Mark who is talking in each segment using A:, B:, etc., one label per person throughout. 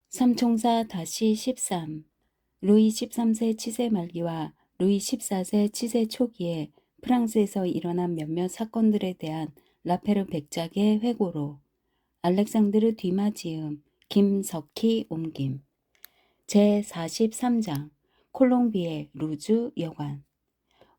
A: 삼총사-13 루이 13세 치세 말기와 루이 14세 치세 초기에 프랑스에서 일어난 몇몇 사건들에 대한 라페르 백작의 회고로 알렉산드르 뒤마 지음 김석희 옮김 제43장 콜롱비에 루즈 여관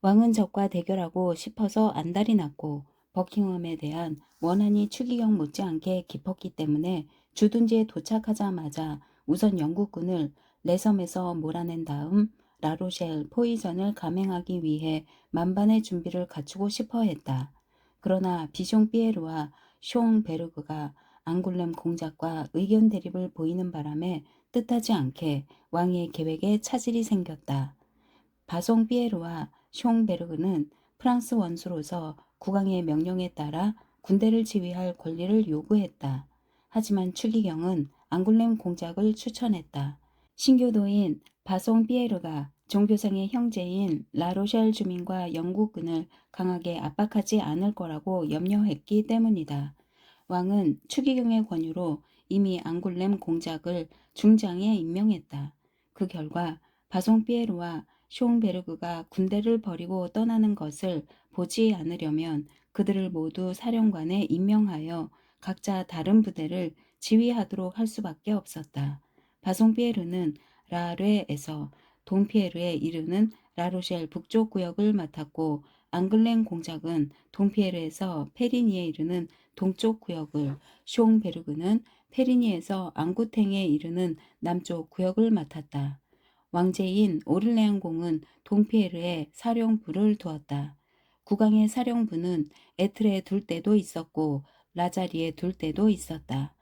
A: 왕은 적과 대결하고 싶어서 안달이 났고 버킹엄에 대한 원한이 추기경 못지않게 깊었기 때문에 주둔지에 도착하자마자 우선 영국군을 레섬에서 몰아낸 다음 라로셸 포이전을 감행하기 위해 만반의 준비를 갖추고 싶어 했다. 그러나 비숑 피에르와 숑 베르그가 앙굴렘 공작과 의견 대립을 보이는 바람에 뜻하지 않게 왕의 계획에 차질이 생겼다. 바송 피에르와 숑베르그는 프랑스 원수로서 국왕의 명령에 따라 군대를 지휘할 권리를 요구했다. 하지만 추기경은 앙굴렘 공작을 추천했다. 신교도인 바송 피에르가 종교상의 형제인 라로셸 주민과 영국군을 강하게 압박하지 않을 거라고 염려했기 때문이다. 왕은 추기경의 권유로 이미 앙굴렘 공작을 중장에 임명했다. 그 결과 바송 피에르와 숑베르그가 군대를 버리고 떠나는 것을 보지 않으려면 그들을 모두 사령관에 임명하여 각자 다른 부대를 지휘하도록 할 수밖에 없었다. 바송 피에르는 라뢰에서 동피에르에 이르는 라로셸 북쪽 구역을 맡았고 앙글렘 공작은 동피에르에서 페리니에 이르는 동쪽 구역을, 숑베르그는 페리니에서 앙구탱에 이르는 남쪽 구역을 맡았다. 왕제인 오를레앙 공은 동피에르에 사령부를 두었다. 국왕의 사령부는 에트레에 둘 때도 있었고 라자리에 둘 때도 있었다.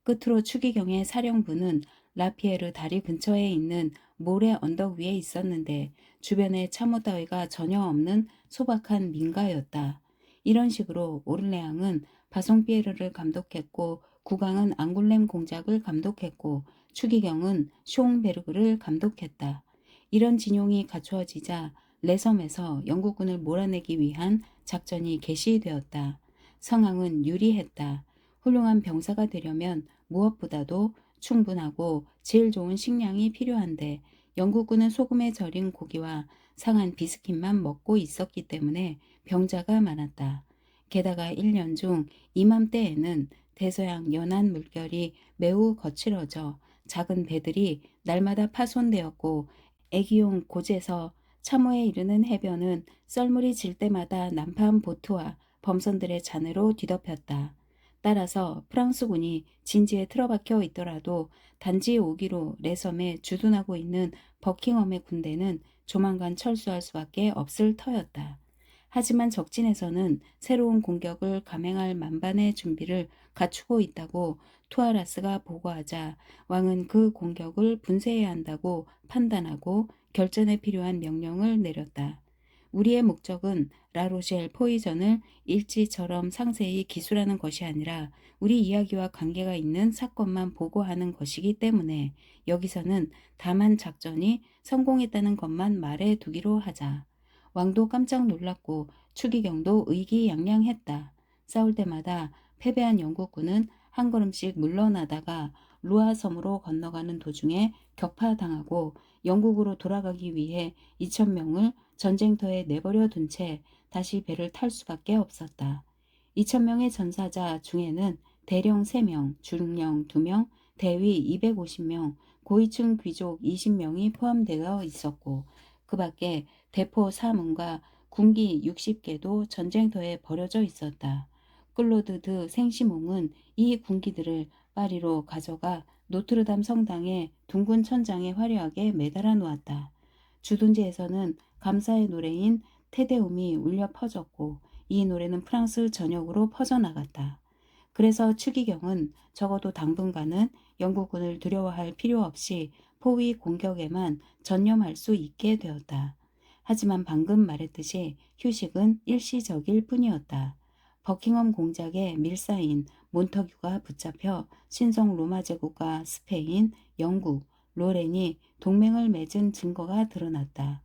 A: 끝으로 추기경의 사령부는 라피에르 다리 근처에 있는 모래 언덕 위에 있었는데 주변에 참호 따위가 전혀 없는 소박한 민가였다. 이런 식으로 오를레앙은 바송피에르를 감독했고 국왕은 앙굴렘 공작을 감독했고 추기경은 숑베르그를 감독했다. 이런 진용이 갖추어지자 레섬에서 영국군을 몰아내기 위한 작전이 개시되었다. 상황은 유리했다. 훌륭한 병사가 되려면 무엇보다도 충분하고 질 좋은 식량이 필요한데 영국군은 소금에 절인 고기와 상한 비스킷만 먹고 있었기 때문에 병자가 많았다. 게다가 1년 중 이맘때에는 대서양 연안 물결이 매우 거칠어져 작은 배들이 날마다 파손되었고 애기용 고제서 참호에 이르는 해변은 썰물이 질 때마다 난파한 보트와 범선들의 잔해로 뒤덮였다. 따라서 프랑스군이 진지에 틀어박혀 있더라도 단지 오기로 레섬에 주둔하고 있는 버킹엄의 군대는 조만간 철수할 수밖에 없을 터였다. 하지만 적진에서는 새로운 공격을 감행할 만반의 준비를 갖추고 있다고 투아라스가 보고하자 왕은 그 공격을 분쇄해야 한다고 판단하고 결전에 필요한 명령을 내렸다. 우리의 목적은 라로셸 포이전을 일지처럼 상세히 기술하는 것이 아니라 우리 이야기와 관계가 있는 사건만 보고하는 것이기 때문에 여기서는 다만 작전이 성공했다는 것만 말해 두기로 하자. 왕도 깜짝 놀랐고 추기경도 의기양양했다. 싸울 때마다 패배한 영국군은 한 걸음씩 물러나다가 루아 섬으로 건너가는 도중에 격파당하고 영국으로 돌아가기 위해 2,000명을 전쟁터에 내버려 둔 채 다시 배를 탈 수밖에 없었다. 2,000명의 전사자 중에는 대령 3명, 중령 2명, 대위 250명, 고위층 귀족 20명이 포함되어 있었고 그 밖에 대포 사문과 군기 60개도 전쟁터에 버려져 있었다. 클로드 드 생시몽은 이 군기들을 파리로 가져가 노트르담 성당의 둥근 천장에 화려하게 매달아 놓았다. 주둔지에서는 감사의 노래인 테데움이 울려 퍼졌고 이 노래는 프랑스 전역으로 퍼져나갔다. 그래서 추기경은 적어도 당분간은 영국군을 두려워할 필요 없이 포위 공격에만 전념할 수 있게 되었다. 하지만 방금 말했듯이 휴식은 일시적일 뿐이었다. 버킹엄 공작의 밀사인 몬터규가 붙잡혀 신성 로마 제국과 스페인, 영국, 로렌이 동맹을 맺은 증거가 드러났다.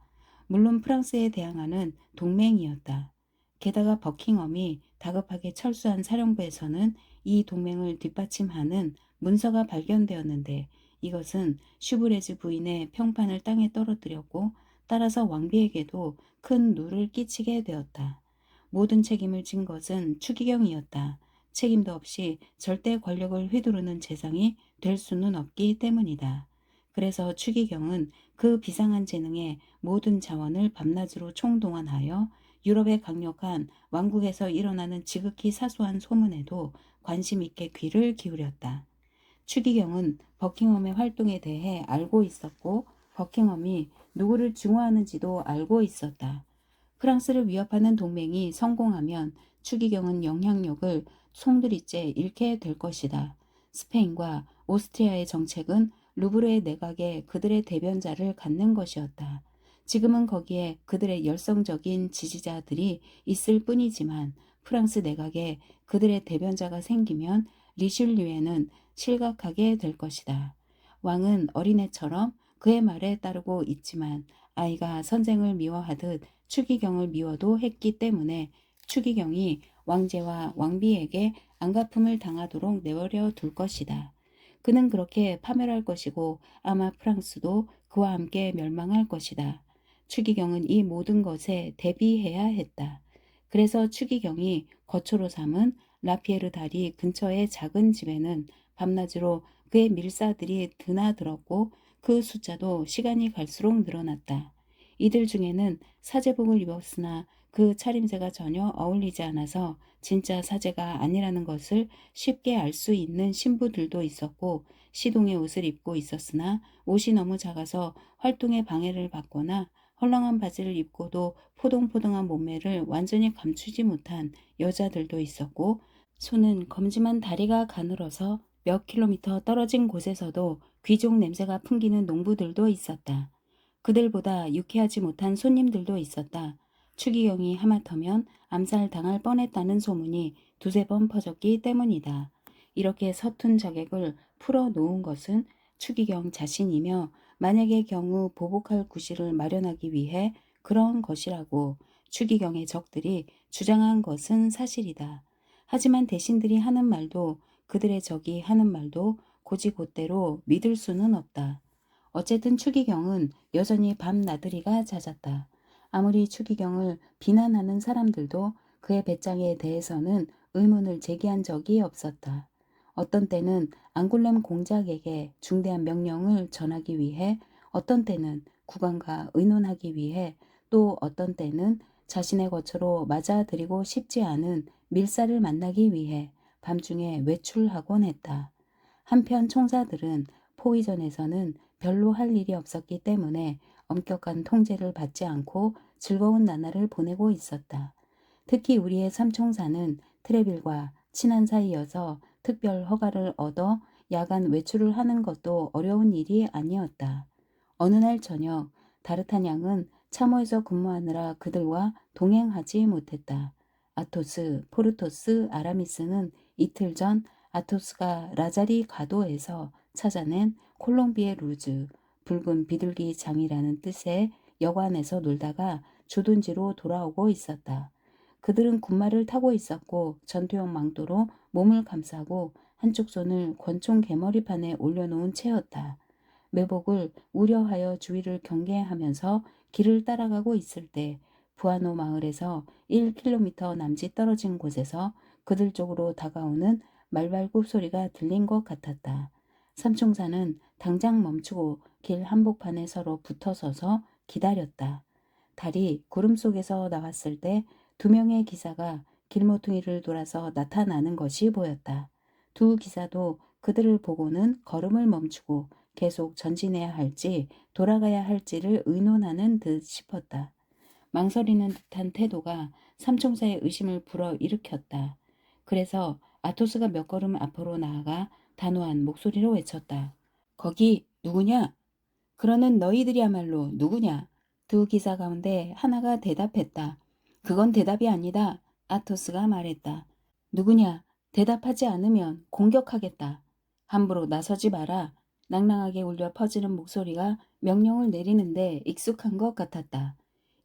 A: 물론 프랑스에 대항하는 동맹이었다. 게다가 버킹엄이 다급하게 철수한 사령부에서는 이 동맹을 뒷받침하는 문서가 발견되었는데 이것은 슈브레즈 부인의 평판을 땅에 떨어뜨렸고 따라서 왕비에게도 큰 누를 끼치게 되었다. 모든 책임을 진 것은 추기경이었다. 책임도 없이 절대 권력을 휘두르는 재상이 될 수는 없기 때문이다. 그래서 추기경은 그 비상한 재능에 모든 자원을 밤낮으로 총동원하여 유럽의 강력한 왕국에서 일어나는 지극히 사소한 소문에도 관심 있게 귀를 기울였다. 추기경은 버킹엄의 활동에 대해 알고 있었고 버킹엄이 누구를 증오하는지도 알고 있었다. 프랑스를 위협하는 동맹이 성공하면 추기경은 영향력을 송두리째 잃게 될 것이다. 스페인과 오스트리아의 정책은 루브르의 내각에 그들의 대변자를 갖는 것이었다. 지금은 거기에 그들의 열성적인 지지자들이 있을 뿐이지만 프랑스 내각에 그들의 대변자가 생기면 리슐리에는 실각하게 될 것이다. 왕은 어린애처럼 그의 말에 따르고 있지만 아이가 선생을 미워하듯 추기경을 미워도 했기 때문에 추기경이 왕제와 왕비에게 안갚음을 당하도록 내버려 둘 것이다. 그는 그렇게 파멸할 것이고 아마 프랑스도 그와 함께 멸망할 것이다. 추기경은 이 모든 것에 대비해야 했다. 그래서 추기경이 거처로 삼은 라피에르 다리 근처의 작은 집에는 밤낮으로 그의 밀사들이 드나들었고 그 숫자도 시간이 갈수록 늘어났다. 이들 중에는 사제복을 입었으나 그 차림새가 전혀 어울리지 않아서 진짜 사제가 아니라는 것을 쉽게 알 수 있는 신부들도 있었고 시동의 옷을 입고 있었으나 옷이 너무 작아서 활동에 방해를 받거나 헐렁한 바지를 입고도 포동포동한 몸매를 완전히 감추지 못한 여자들도 있었고 손은 검지만 다리가 가늘어서 몇 킬로미터 떨어진 곳에서도 귀족 냄새가 풍기는 농부들도 있었다. 그들보다 유쾌하지 못한 손님들도 있었다. 추기경이 하마터면 암살당할 뻔했다는 소문이 두세 번 퍼졌기 때문이다. 이렇게 서툰 자객을 풀어놓은 것은 추기경 자신이며 만약의 경우 보복할 구실을 마련하기 위해 그런 것이라고 추기경의 적들이 주장한 것은 사실이다. 하지만 대신들이 하는 말도 그들의 적이 하는 말도 곧이곧대로 믿을 수는 없다. 어쨌든 추기경은 여전히 밤나들이가 잦았다. 아무리 추기경을 비난하는 사람들도 그의 배짱에 대해서는 의문을 제기한 적이 없었다. 어떤 때는 앙굴렘 공작에게 중대한 명령을 전하기 위해, 어떤 때는 국왕과 의논하기 위해, 또 어떤 때는 자신의 거처로 맞아들이고 싶지 않은 밀사를 만나기 위해 밤중에 외출하곤 했다. 한편 총사들은 포위전에서는 별로 할 일이 없었기 때문에 엄격한 통제를 받지 않고 즐거운 나날을 보내고 있었다. 특히 우리의 삼총사는 트레빌과 친한 사이여서 특별 허가를 얻어 야간 외출을 하는 것도 어려운 일이 아니었다. 어느 날 저녁 다르타냥은 참호에서 근무하느라 그들과 동행하지 못했다. 아토스, 포르토스, 아라미스는 이틀 전 아토스가 라자리 가도에서 찾아낸 콜롬비에 루즈, 붉은 비둘기 장이라는 뜻의 여관에서 놀다가 주둔지로 돌아오고 있었다. 그들은 군말을 타고 있었고 전투용 망토로 몸을 감싸고 한쪽 손을 권총 개머리판에 올려놓은 채였다. 매복을 우려하여 주위를 경계하면서 길을 따라가고 있을 때 부아노 마을에서 1km 남짓 떨어진 곳에서 그들 쪽으로 다가오는 말발굽 소리가 들린 것 같았다. 삼총사는 당장 멈추고 길 한복판에 서로 붙어서서 기다렸다. 달이 구름 속에서 나왔을 때 두 명의 기사가 길모퉁이를 돌아서 나타나는 것이 보였다. 두 기사도 그들을 보고는 걸음을 멈추고 계속 전진해야 할지 돌아가야 할지를 의논하는 듯 싶었다. 망설이는 듯한 태도가 삼총사의 의심을 불어일으켰다. 그래서 아토스가 몇 걸음 앞으로 나아가 단호한 목소리로 외쳤다. 거기 누구냐? 그러는 너희들이야말로 누구냐? 두 기사 가운데 하나가 대답했다. 그건 대답이 아니다. 아토스가 말했다. 누구냐? 대답하지 않으면 공격하겠다. 함부로 나서지 마라. 낭낭하게 울려 퍼지는 목소리가 명령을 내리는데 익숙한 것 같았다.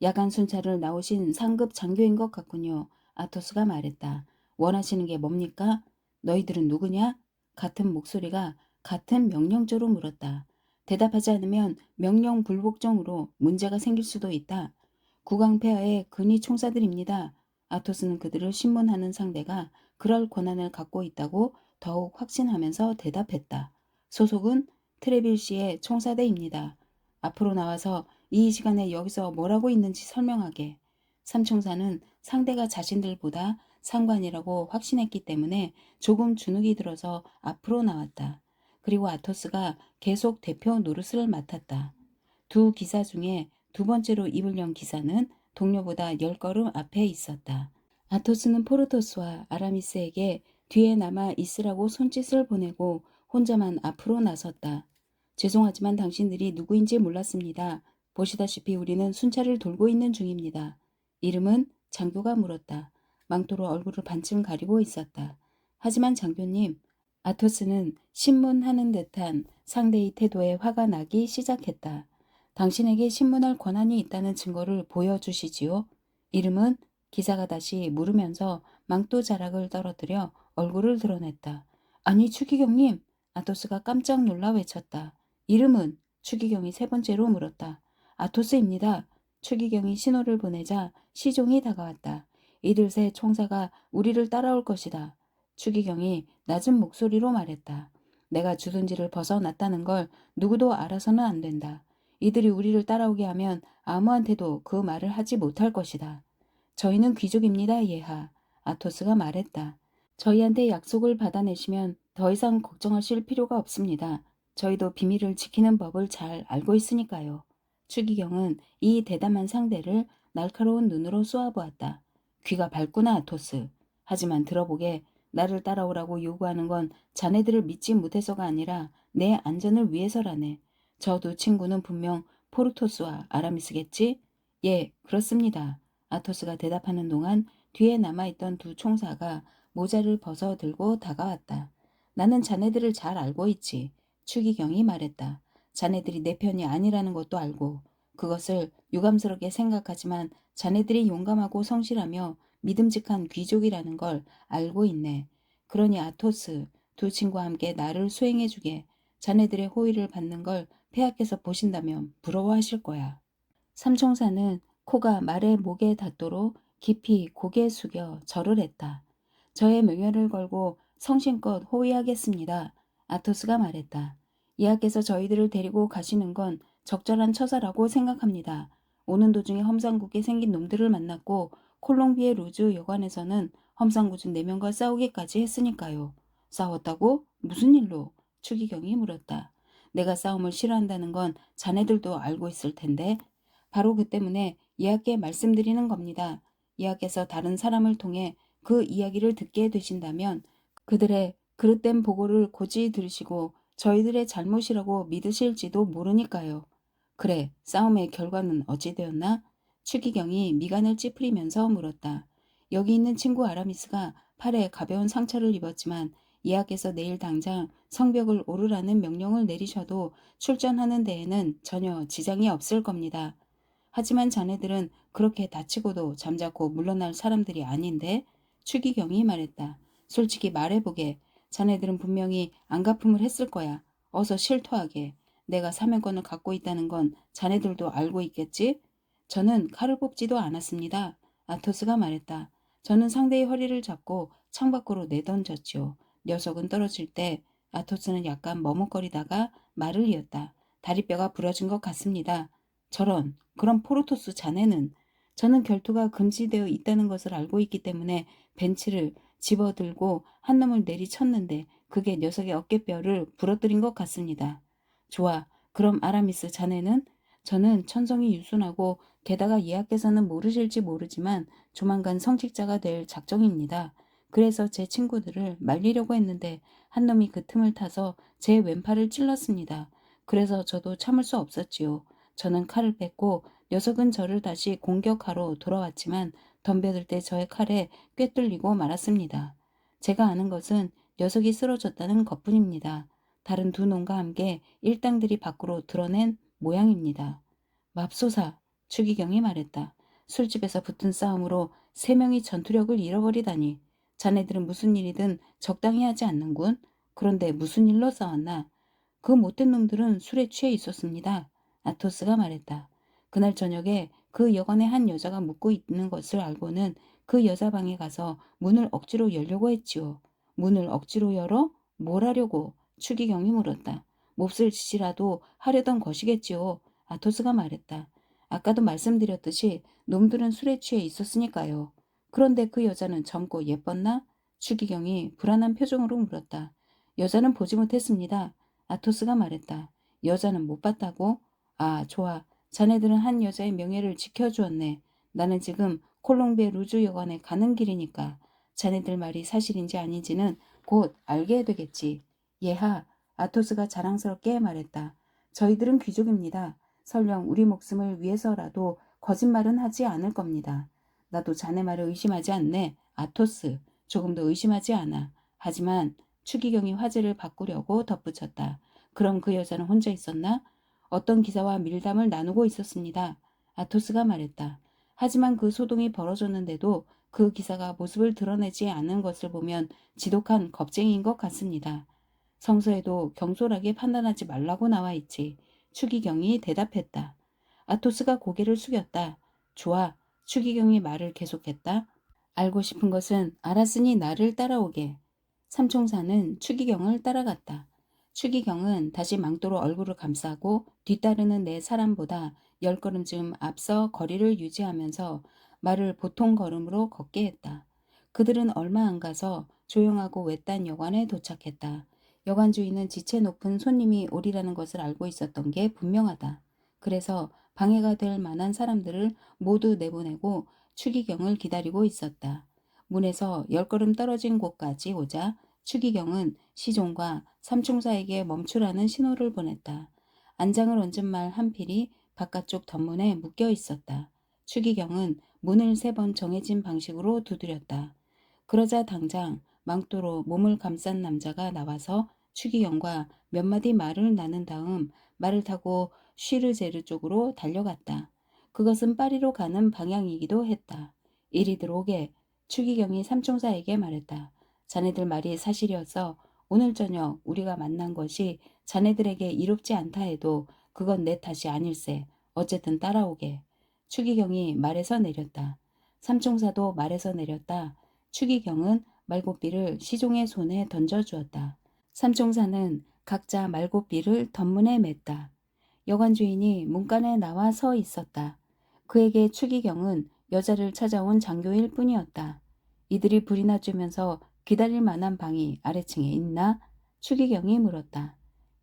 A: 야간 순찰을 나오신 상급 장교인 것 같군요. 아토스가 말했다. 원하시는 게 뭡니까? 너희들은 누구냐? 같은 목소리가 같은 명령조로 물었다. 대답하지 않으면 명령 불복종으로 문제가 생길 수도 있다. 국왕폐하의 근위 총사들입니다. 아토스는 그들을 신문하는 상대가 그럴 권한을 갖고 있다고 더욱 확신하면서 대답했다. 소속은 트레빌시의 총사대입니다. 앞으로 나와서 이 시간에 여기서 뭐라고 있는지 설명하게. 삼총사는 상대가 자신들보다 상관이라고 확신했기 때문에 조금 주눅이 들어서 앞으로 나왔다. 그리고 아토스가 계속 대표 노릇을 맡았다. 두 기사 중에 두 번째로 입을 연 기사는 동료보다 10걸음 앞에 있었다. 아토스는 포르토스와 아라미스에게 뒤에 남아 있으라고 손짓을 보내고 혼자만 앞으로 나섰다. 죄송하지만 당신들이 누구인지 몰랐습니다. 보시다시피 우리는 순찰을 돌고 있는 중입니다. 이름은? 장교가 물었다. 망토로 얼굴을 반쯤 가리고 있었다. 하지만 장교님, 아토스는 신문하는 듯한 상대의 태도에 화가 나기 시작했다. 당신에게 신문할 권한이 있다는 증거를 보여주시지요. 이름은? 기사가 다시 물으면서 망토 자락을 떨어뜨려 얼굴을 드러냈다. 아니 추기경님! 아토스가 깜짝 놀라 외쳤다. 이름은? 추기경이 세 번째로 물었다. 아토스입니다. 추기경이 신호를 보내자 시종이 다가왔다. 이들 새 총사가 우리를 따라올 것이다. 추기경이 낮은 목소리로 말했다. 내가 주둔지를 벗어났다는 걸 누구도 알아서는 안 된다. 이들이 우리를 따라오게 하면 아무한테도 그 말을 하지 못할 것이다. 저희는 귀족입니다, 예하. 아토스가 말했다. 저희한테 약속을 받아내시면 더 이상 걱정하실 필요가 없습니다. 저희도 비밀을 지키는 법을 잘 알고 있으니까요. 추기경은 이 대담한 상대를 날카로운 눈으로 쏘아보았다. 귀가 밝구나, 아토스. 하지만 들어보게 나를 따라오라고 요구하는 건 자네들을 믿지 못해서가 아니라 내 안전을 위해서라네. 저 두 친구는 분명 포르토스와 아라미스겠지? 예, 그렇습니다. 아토스가 대답하는 동안 뒤에 남아있던 두 총사가 모자를 벗어 들고 다가왔다. 나는 자네들을 잘 알고 있지. 추기경이 말했다. 자네들이 내 편이 아니라는 것도 알고 그것을 유감스럽게 생각하지만 자네들이 용감하고 성실하며 믿음직한 귀족이라는 걸 알고 있네. 그러니 아토스, 두 친구와 함께 나를 수행해주게. 자네들의 호의를 받는 걸 폐하께서 보신다면 부러워하실 거야. 삼총사는 코가 말의 목에 닿도록 깊이 고개 숙여 절을 했다. 저의 명예를 걸고 성심껏 호위하겠습니다. 아토스가 말했다. 예하께서 저희들을 데리고 가시는 건 적절한 처사라고 생각합니다. 오는 도중에 험상궂게 생긴 놈들을 만났고 콜롬비의 루즈 여관에서는 험상궂은 4명과 싸우기까지 했으니까요. 싸웠다고? 무슨 일로? 추기경이 물었다. 내가 싸움을 싫어한다는 건 자네들도 알고 있을 텐데 바로 그 때문에 예하께 말씀드리는 겁니다. 예하께서 다른 사람을 통해 그 이야기를 듣게 되신다면 그들의 그릇된 보고를 고지 들으시고 저희들의 잘못이라고 믿으실지도 모르니까요. 그래, 싸움의 결과는 어찌 되었나? 추기경이 미간을 찌푸리면서 물었다. 여기 있는 친구 아라미스가 팔에 가벼운 상처를 입었지만 예하께서 내일 당장 성벽을 오르라는 명령을 내리셔도 출전하는 데에는 전혀 지장이 없을 겁니다. 하지만 자네들은 그렇게 다치고도 잠자코 물러날 사람들이 아닌데? 추기경이 말했다. 솔직히 말해보게. 자네들은 분명히 안갚음을 했을 거야. 어서 실토하게. 내가 사면권을 갖고 있다는 건 자네들도 알고 있겠지? 저는 칼을 뽑지도 않았습니다. 아토스가 말했다. 저는 상대의 허리를 잡고 창밖으로 내던졌지요. 녀석은 떨어질 때 아토스는 약간 머뭇거리다가 말을 이었다. 다리뼈가 부러진 것 같습니다. 저런, 그럼 포르토스 자네는? 저는 결투가 금지되어 있다는 것을 알고 있기 때문에 벤치를 집어들고 한 놈을 내리쳤는데 그게 녀석의 어깨뼈를 부러뜨린 것 같습니다. 좋아, 그럼 아라미스 자네는? 저는 천성이 유순하고 게다가 예하께서는 모르실지 모르지만 조만간 성직자가 될 작정입니다. 그래서 제 친구들을 말리려고 했는데 한 놈이 그 틈을 타서 제 왼팔을 찔렀습니다. 그래서 저도 참을 수 없었지요. 저는 칼을 뺐고 녀석은 저를 다시 공격하러 돌아왔지만 덤벼들 때 저의 칼에 꿰뚫리고 말았습니다. 제가 아는 것은 녀석이 쓰러졌다는 것뿐입니다. 다른 두 놈과 함께 일당들이 밖으로 드러낸 모양입니다. 맙소사, 추기경이 말했다. 술집에서 붙은 싸움으로 3명이 전투력을 잃어버리다니. 자네들은 무슨 일이든 적당히 하지 않는군. 그런데 무슨 일로 싸웠나? 그 못된 놈들은 술에 취해 있었습니다. 아토스가 말했다. 그날 저녁에 그 여관에 한 여자가 묵고 있는 것을 알고는 그 여자 방에 가서 문을 억지로 열려고 했지요. 문을 억지로 열어? 뭘 하려고? 추기경이 물었다. 몹쓸 짓이라도 하려던 것이겠지요. 아토스가 말했다. 아까도 말씀드렸듯이 놈들은 술에 취해 있었으니까요. 그런데 그 여자는 젊고 예뻤나? 추기경이 불안한 표정으로 물었다. 여자는 보지 못했습니다. 아토스가 말했다. 여자는 못 봤다고? 아, 좋아. 자네들은 한 여자의 명예를 지켜주었네. 나는 지금 콜롬비아 루즈 여관에 가는 길이니까 자네들 말이 사실인지 아닌지는 곧 알게 되겠지. 예하, 아토스가 자랑스럽게 말했다. 저희들은 귀족입니다. 설령 우리 목숨을 위해서라도 거짓말은 하지 않을 겁니다. 나도 자네 말을 의심하지 않네. 아토스, 조금도 의심하지 않아. 하지만 추기경이 화제를 바꾸려고 덧붙였다. 그럼 그 여자는 혼자 있었나? 어떤 기사와 밀담을 나누고 있었습니다. 아토스가 말했다. 하지만 그 소동이 벌어졌는데도 그 기사가 모습을 드러내지 않은 것을 보면 지독한 겁쟁이인 것 같습니다. 성서에도 경솔하게 판단하지 말라고 나와 있지. 추기경이 대답했다. 아토스가 고개를 숙였다. 좋아. 추기경이 말을 계속했다. 알고 싶은 것은 알았으니 나를 따라오게. 삼총사는 추기경을 따라갔다. 추기경은 다시 망토로 얼굴을 감싸고 뒤따르는 네 사람보다 10걸음쯤 앞서 거리를 유지하면서 말을 보통 걸음으로 걷게 했다. 그들은 얼마 안 가서 조용하고 외딴 여관에 도착했다. 여관 주인은 지체 높은 손님이 오리라는 것을 알고 있었던 게 분명하다. 그래서 방해가 될 만한 사람들을 모두 내보내고 추기경을 기다리고 있었다. 문에서 10걸음 떨어진 곳까지 오자 추기경은 시종과 삼총사에게 멈추라는 신호를 보냈다. 안장을 얹은 말 한 필이 바깥쪽 덧문에 묶여 있었다. 추기경은 문을 3번 정해진 방식으로 두드렸다. 그러자 당장 망토로 몸을 감싼 남자가 나와서 추기경과 몇 마디 말을 나눈 다음 말을 타고 쉬르제르 쪽으로 달려갔다. 그것은 파리로 가는 방향이기도 했다. 이리 들어오게. 추기경이 삼총사에게 말했다. 자네들 말이 사실이어서 오늘 저녁 우리가 만난 것이 자네들에게 이롭지 않다 해도 그건 내 탓이 아닐세. 어쨌든 따라오게. 추기경이 말에서 내렸다. 삼총사도 말에서 내렸다. 추기경은 말고삐를 시종의 손에 던져주었다. 삼총사는 각자 말고삐를 덧문에 맸다. 여관 주인이 문간에 나와 서 있었다. 그에게 추기경은 여자를 찾아온 장교일 뿐이었다. 이들이 불이나 쬐면서 기다릴 만한 방이 아래층에 있나? 추기경이 물었다.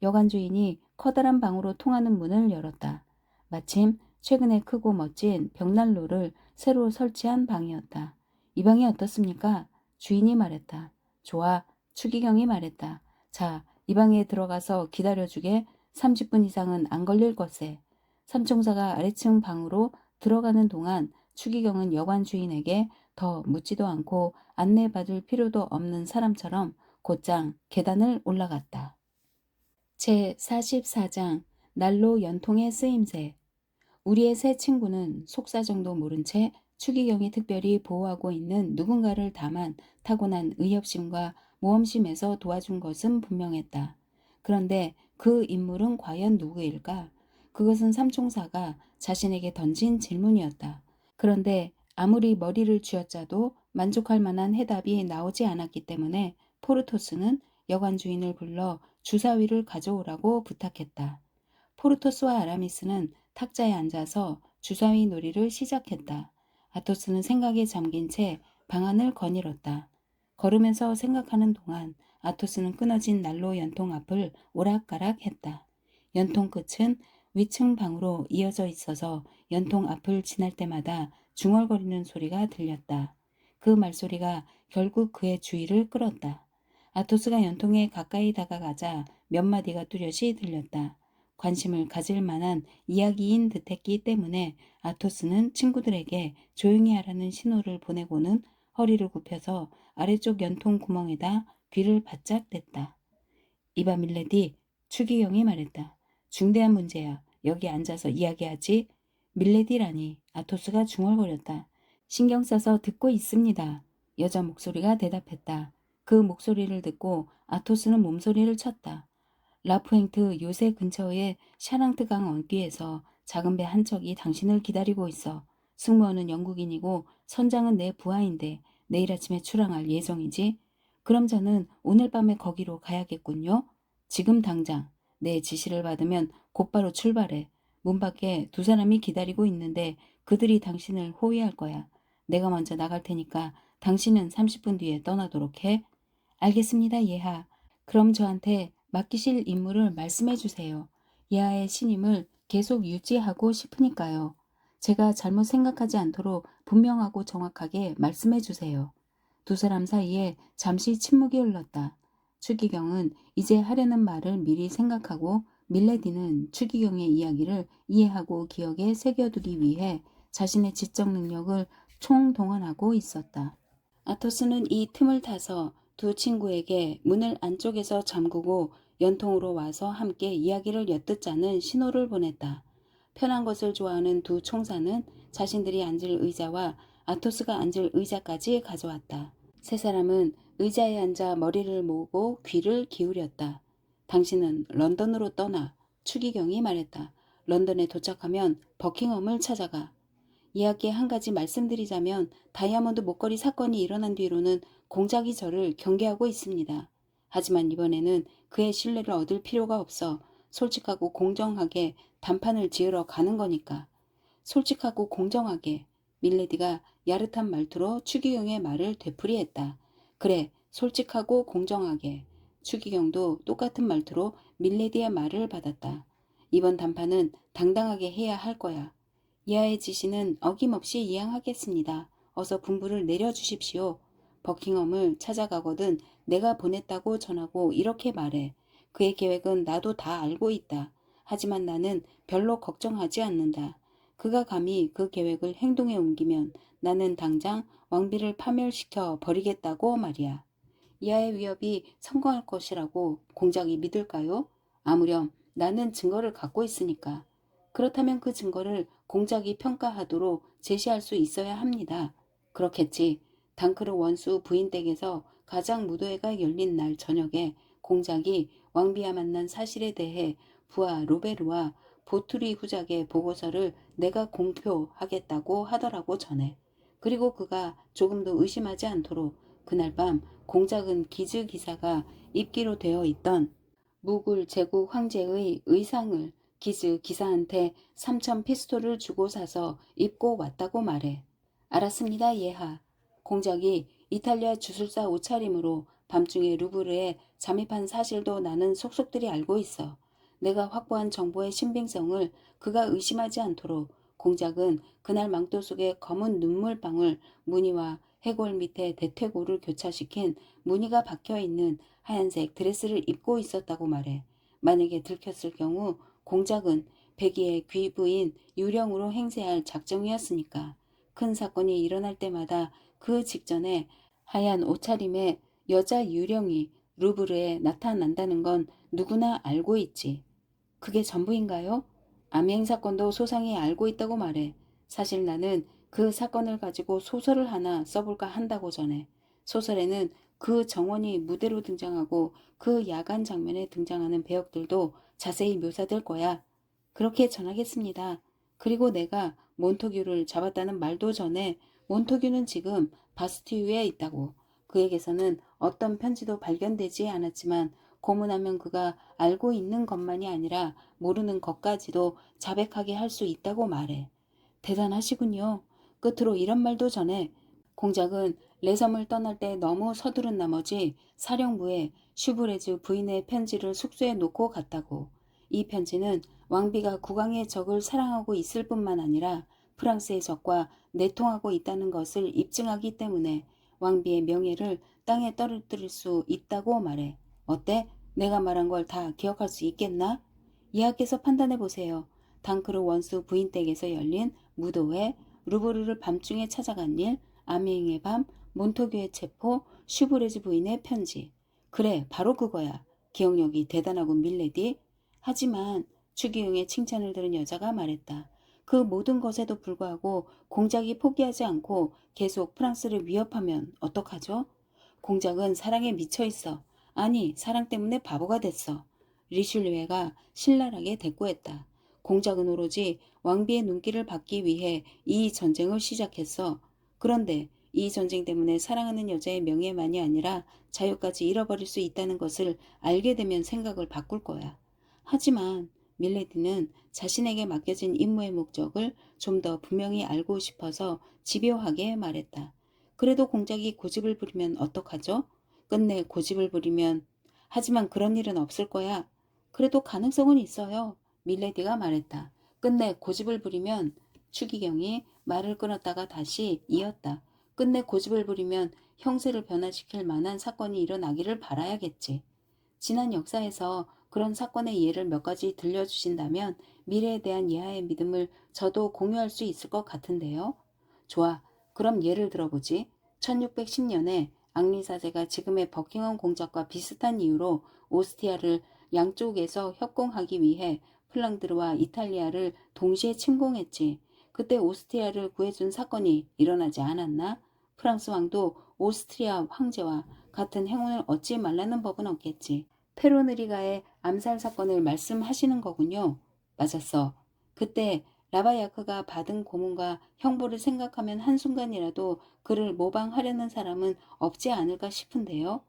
A: 여관 주인이 커다란 방으로 통하는 문을 열었다. 마침 최근에 크고 멋진 벽난로를 새로 설치한 방이었다. 이 방이 어떻습니까? 주인이 말했다. 좋아. 추기경이 말했다. 자, 이 방에 들어가서 기다려주게. 30분 이상은 안 걸릴 것세. 삼총사가 아래층 방으로 들어가는 동안 추기경은 여관 주인에게 더 묻지도 않고 안내받을 필요도 없는 사람처럼 곧장 계단을 올라갔다. 제44장 난로 연통의 쓰임새. 우리의 새 친구는 속사정도 모른 채 추기경이 특별히 보호하고 있는 누군가를 담한 타고난 의협심과 모험심에서 도와준 것은 분명했다. 그런데 그 인물은 과연 누구일까? 그것은 삼총사가 자신에게 던진 질문이었다. 그런데 아무리 머리를 쥐어짜도 만족할 만한 해답이 나오지 않았기 때문에 포르토스는 여관 주인을 불러 주사위를 가져오라고 부탁했다. 포르토스와 아라미스는 탁자에 앉아서 주사위 놀이를 시작했다. 아토스는 생각에 잠긴 채 방안을 거닐었다. 걸으면서 생각하는 동안 아토스는 끊어진 난로 연통 앞을 오락가락 했다. 연통 끝은 위층 방으로 이어져 있어서 연통 앞을 지날 때마다 중얼거리는 소리가 들렸다. 그 말소리가 결국 그의 주의를 끌었다. 아토스가 연통에 가까이 다가가자 몇 마디가 뚜렷이 들렸다. 관심을 가질 만한 이야기인 듯했기 때문에 아토스는 친구들에게 조용히 하라는 신호를 보내고는 허리를 굽혀서 아래쪽 연통 구멍에다 귀를 바짝 댔다. 이봐 밀레디, 추기경이 말했다. 중대한 문제야. 여기 앉아서 이야기하지. 밀레디라니. 아토스가 중얼거렸다. 신경 써서 듣고 있습니다. 여자 목소리가 대답했다. 그 목소리를 듣고 아토스는 몸소리를 쳤다. 라푸행트 요새 근처의 샤랑트강 언귀에서 작은 배 한 척이 당신을 기다리고 있어. 승무원은 영국인이고 선장은 내 부하인데 내일 아침에 출항할 예정이지. 그럼 저는 오늘 밤에 거기로 가야겠군요. 지금 당장 내 지시를 받으면 곧바로 출발해. 문 밖에 두 사람이 기다리고 있는데 그들이 당신을 호위할 거야. 내가 먼저 나갈 테니까 당신은 30분 뒤에 떠나도록 해. 알겠습니다, 예하. 그럼 저한테 맡기실 임무를 말씀해 주세요. 예하의 신임을 계속 유지하고 싶으니까요. 제가 잘못 생각하지 않도록 분명하고 정확하게 말씀해 주세요. 두 사람 사이에 잠시 침묵이 흘렀다. 추기경은 이제 하려는 말을 미리 생각하고 밀레디는 추기경의 이야기를 이해하고 기억에 새겨두기 위해 자신의 지적 능력을 총동원하고 있었다. 아토스는 이 틈을 타서 두 친구에게 문을 안쪽에서 잠그고 연통으로 와서 함께 이야기를 엿듣자는 신호를 보냈다. 편한 것을 좋아하는 두 총사는 자신들이 앉을 의자와 아토스가 앉을 의자까지 가져왔다. 세 사람은 의자에 앉아 머리를 모으고 귀를 기울였다. 당신은 런던으로 떠나. 추기경이 말했다. 런던에 도착하면 버킹엄을 찾아가. 이야기에 한 가지 말씀드리자면 다이아몬드 목걸이 사건이 일어난 뒤로는 공작이 저를 경계하고 있습니다. 하지만 이번에는 그의 신뢰를 얻을 필요가 없어 솔직하고 공정하게 단판을 지으러 가는 거니까. 솔직하고 공정하게. 밀레디가 야릇한 말투로 추기경의 말을 되풀이했다. 그래, 솔직하고 공정하게. 추기경도 똑같은 말투로 밀레디의 말을 받았다. 이번 단판은 당당하게 해야 할 거야. 이하의 지시는 어김없이 이행하겠습니다. 어서 분부를 내려주십시오. 버킹엄을 찾아가거든 내가 보냈다고 전하고 이렇게 말해. 그의 계획은 나도 다 알고 있다. 하지만 나는 별로 걱정하지 않는다. 그가 감히 그 계획을 행동에 옮기면 나는 당장 왕비를 파멸시켜 버리겠다고 말이야. 이하의 위협이 성공할 것이라고 공작이 믿을까요? 아무렴 나는 증거를 갖고 있으니까. 그렇다면 그 증거를 공작이 평가하도록 제시할 수 있어야 합니다. 그렇겠지. 단크르 원수 부인 댁에서 가장 무도회가 열린 날 저녁에 공작이 왕비와 만난 사실에 대해 부하 로베르와 보투리 후작의 보고서를 내가 공표하겠다고 하더라고 전해. 그리고 그가 조금도 의심하지 않도록 그날 밤 공작은 기즈기사가 입기로 되어 있던 무굴 제국 황제의 의상을 기즈기사한테 3천 피스톨을 주고 사서 입고 왔다고 말해. 알았습니다, 예하. 공작이 이탈리아 주술사 옷차림으로 밤중에 루브르에 잠입한 사실도 나는 속속들이 알고 있어. 내가 확보한 정보의 신빙성을 그가 의심하지 않도록 공작은 그날 망토 속에 검은 눈물방울 무늬와 해골 밑에 대퇴골을 교차시킨 무늬가 박혀있는 하얀색 드레스를 입고 있었다고 말해. 만약에 들켰을 경우 공작은 백의의 귀부인 유령으로 행세할 작정이었으니까. 큰 사건이 일어날 때마다 그 직전에 하얀 옷차림의 여자 유령이 루브르에 나타난다는 건 누구나 알고 있지. 그게 전부인가요? 암행 사건도 소상히 알고 있다고 말해. 사실 나는 그 사건을 가지고 소설을 하나 써볼까 한다고 전해. 소설에는 그 정원이 무대로 등장하고 그 야간 장면에 등장하는 배역들도 자세히 묘사될 거야. 그렇게 전하겠습니다. 그리고 내가 몬토규를 잡았다는 말도 전해. 몬토규는 지금 바스티유에 있다고. 그에게서는 어떤 편지도 발견되지 않았지만 고문하면 그가 알고 있는 것만이 아니라 모르는 것까지도 자백하게 할 수 있다고 말해. 대단하시군요. 끝으로 이런 말도 전해. 공작은 레섬을 떠날 때 너무 서두른 나머지 사령부에 슈브레즈 부인의 편지를 숙소에 놓고 갔다고. 이 편지는 왕비가 국왕의 적을 사랑하고 있을 뿐만 아니라 프랑스의 적과 내통하고 있다는 것을 입증하기 때문에 왕비의 명예를 땅에 떨어뜨릴 수 있다고 말해. 어때? 내가 말한 걸 다 기억할 수 있겠나? 이하께서 판단해 보세요. 당크르 원수 부인 댁에서 열린 무도회, 루브르를 밤중에 찾아간 일, 아미행의 밤, 몬토규의 체포, 슈브레즈 부인의 편지. 그래, 바로 그거야. 기억력이 대단하고 밀레디. 하지만 추기용의 칭찬을 들은 여자가 말했다. 그 모든 것에도 불구하고 공작이 포기하지 않고 계속 프랑스를 위협하면 어떡하죠? 공작은 사랑에 미쳐 있어. 아니, 사랑 때문에 바보가 됐어. 리슐리에가 신랄하게 대꾸했다. 공작은 오로지 왕비의 눈길을 받기 위해 이 전쟁을 시작했어. 그런데 이 전쟁 때문에 사랑하는 여자의 명예만이 아니라 자유까지 잃어버릴 수 있다는 것을 알게 되면 생각을 바꿀 거야. 하지만 밀레디는 자신에게 맡겨진 임무의 목적을 좀 더 분명히 알고 싶어서 집요하게 말했다. 그래도 공작이 고집을 부리면 어떡하죠? 끝내 고집을 부리면 하지만 그런 일은 없을 거야. 그래도 가능성은 있어요. 밀레디가 말했다. 끝내 고집을 부리면 추기경이 말을 끊었다가 다시 이었다. 끝내 고집을 부리면 형세를 변화시킬 만한 사건이 일어나기를 바라야겠지. 지난 역사에서 그런 사건의 예를 몇 가지 들려주신다면 미래에 대한 이하의 믿음을 저도 공유할 수 있을 것 같은데요. 좋아. 그럼 예를 들어보지. 1610년에 앙리사제가 지금의 버킹엄 공작과 비슷한 이유로 오스티아를 양쪽에서 협공하기 위해 플랑드르와 이탈리아를 동시에 침공했지. 그때 오스트리아를 구해준 사건이 일어나지 않았나? 프랑스 왕도 오스트리아 황제와 같은 행운을 얻지 말라는 법은 없겠지. 페로느리가의 암살 사건을 말씀하시는 거군요. 맞았어. 그때 라바야크가 받은 고문과 형벌을 생각하면 한순간이라도 그를 모방하려는 사람은 없지 않을까 싶은데요.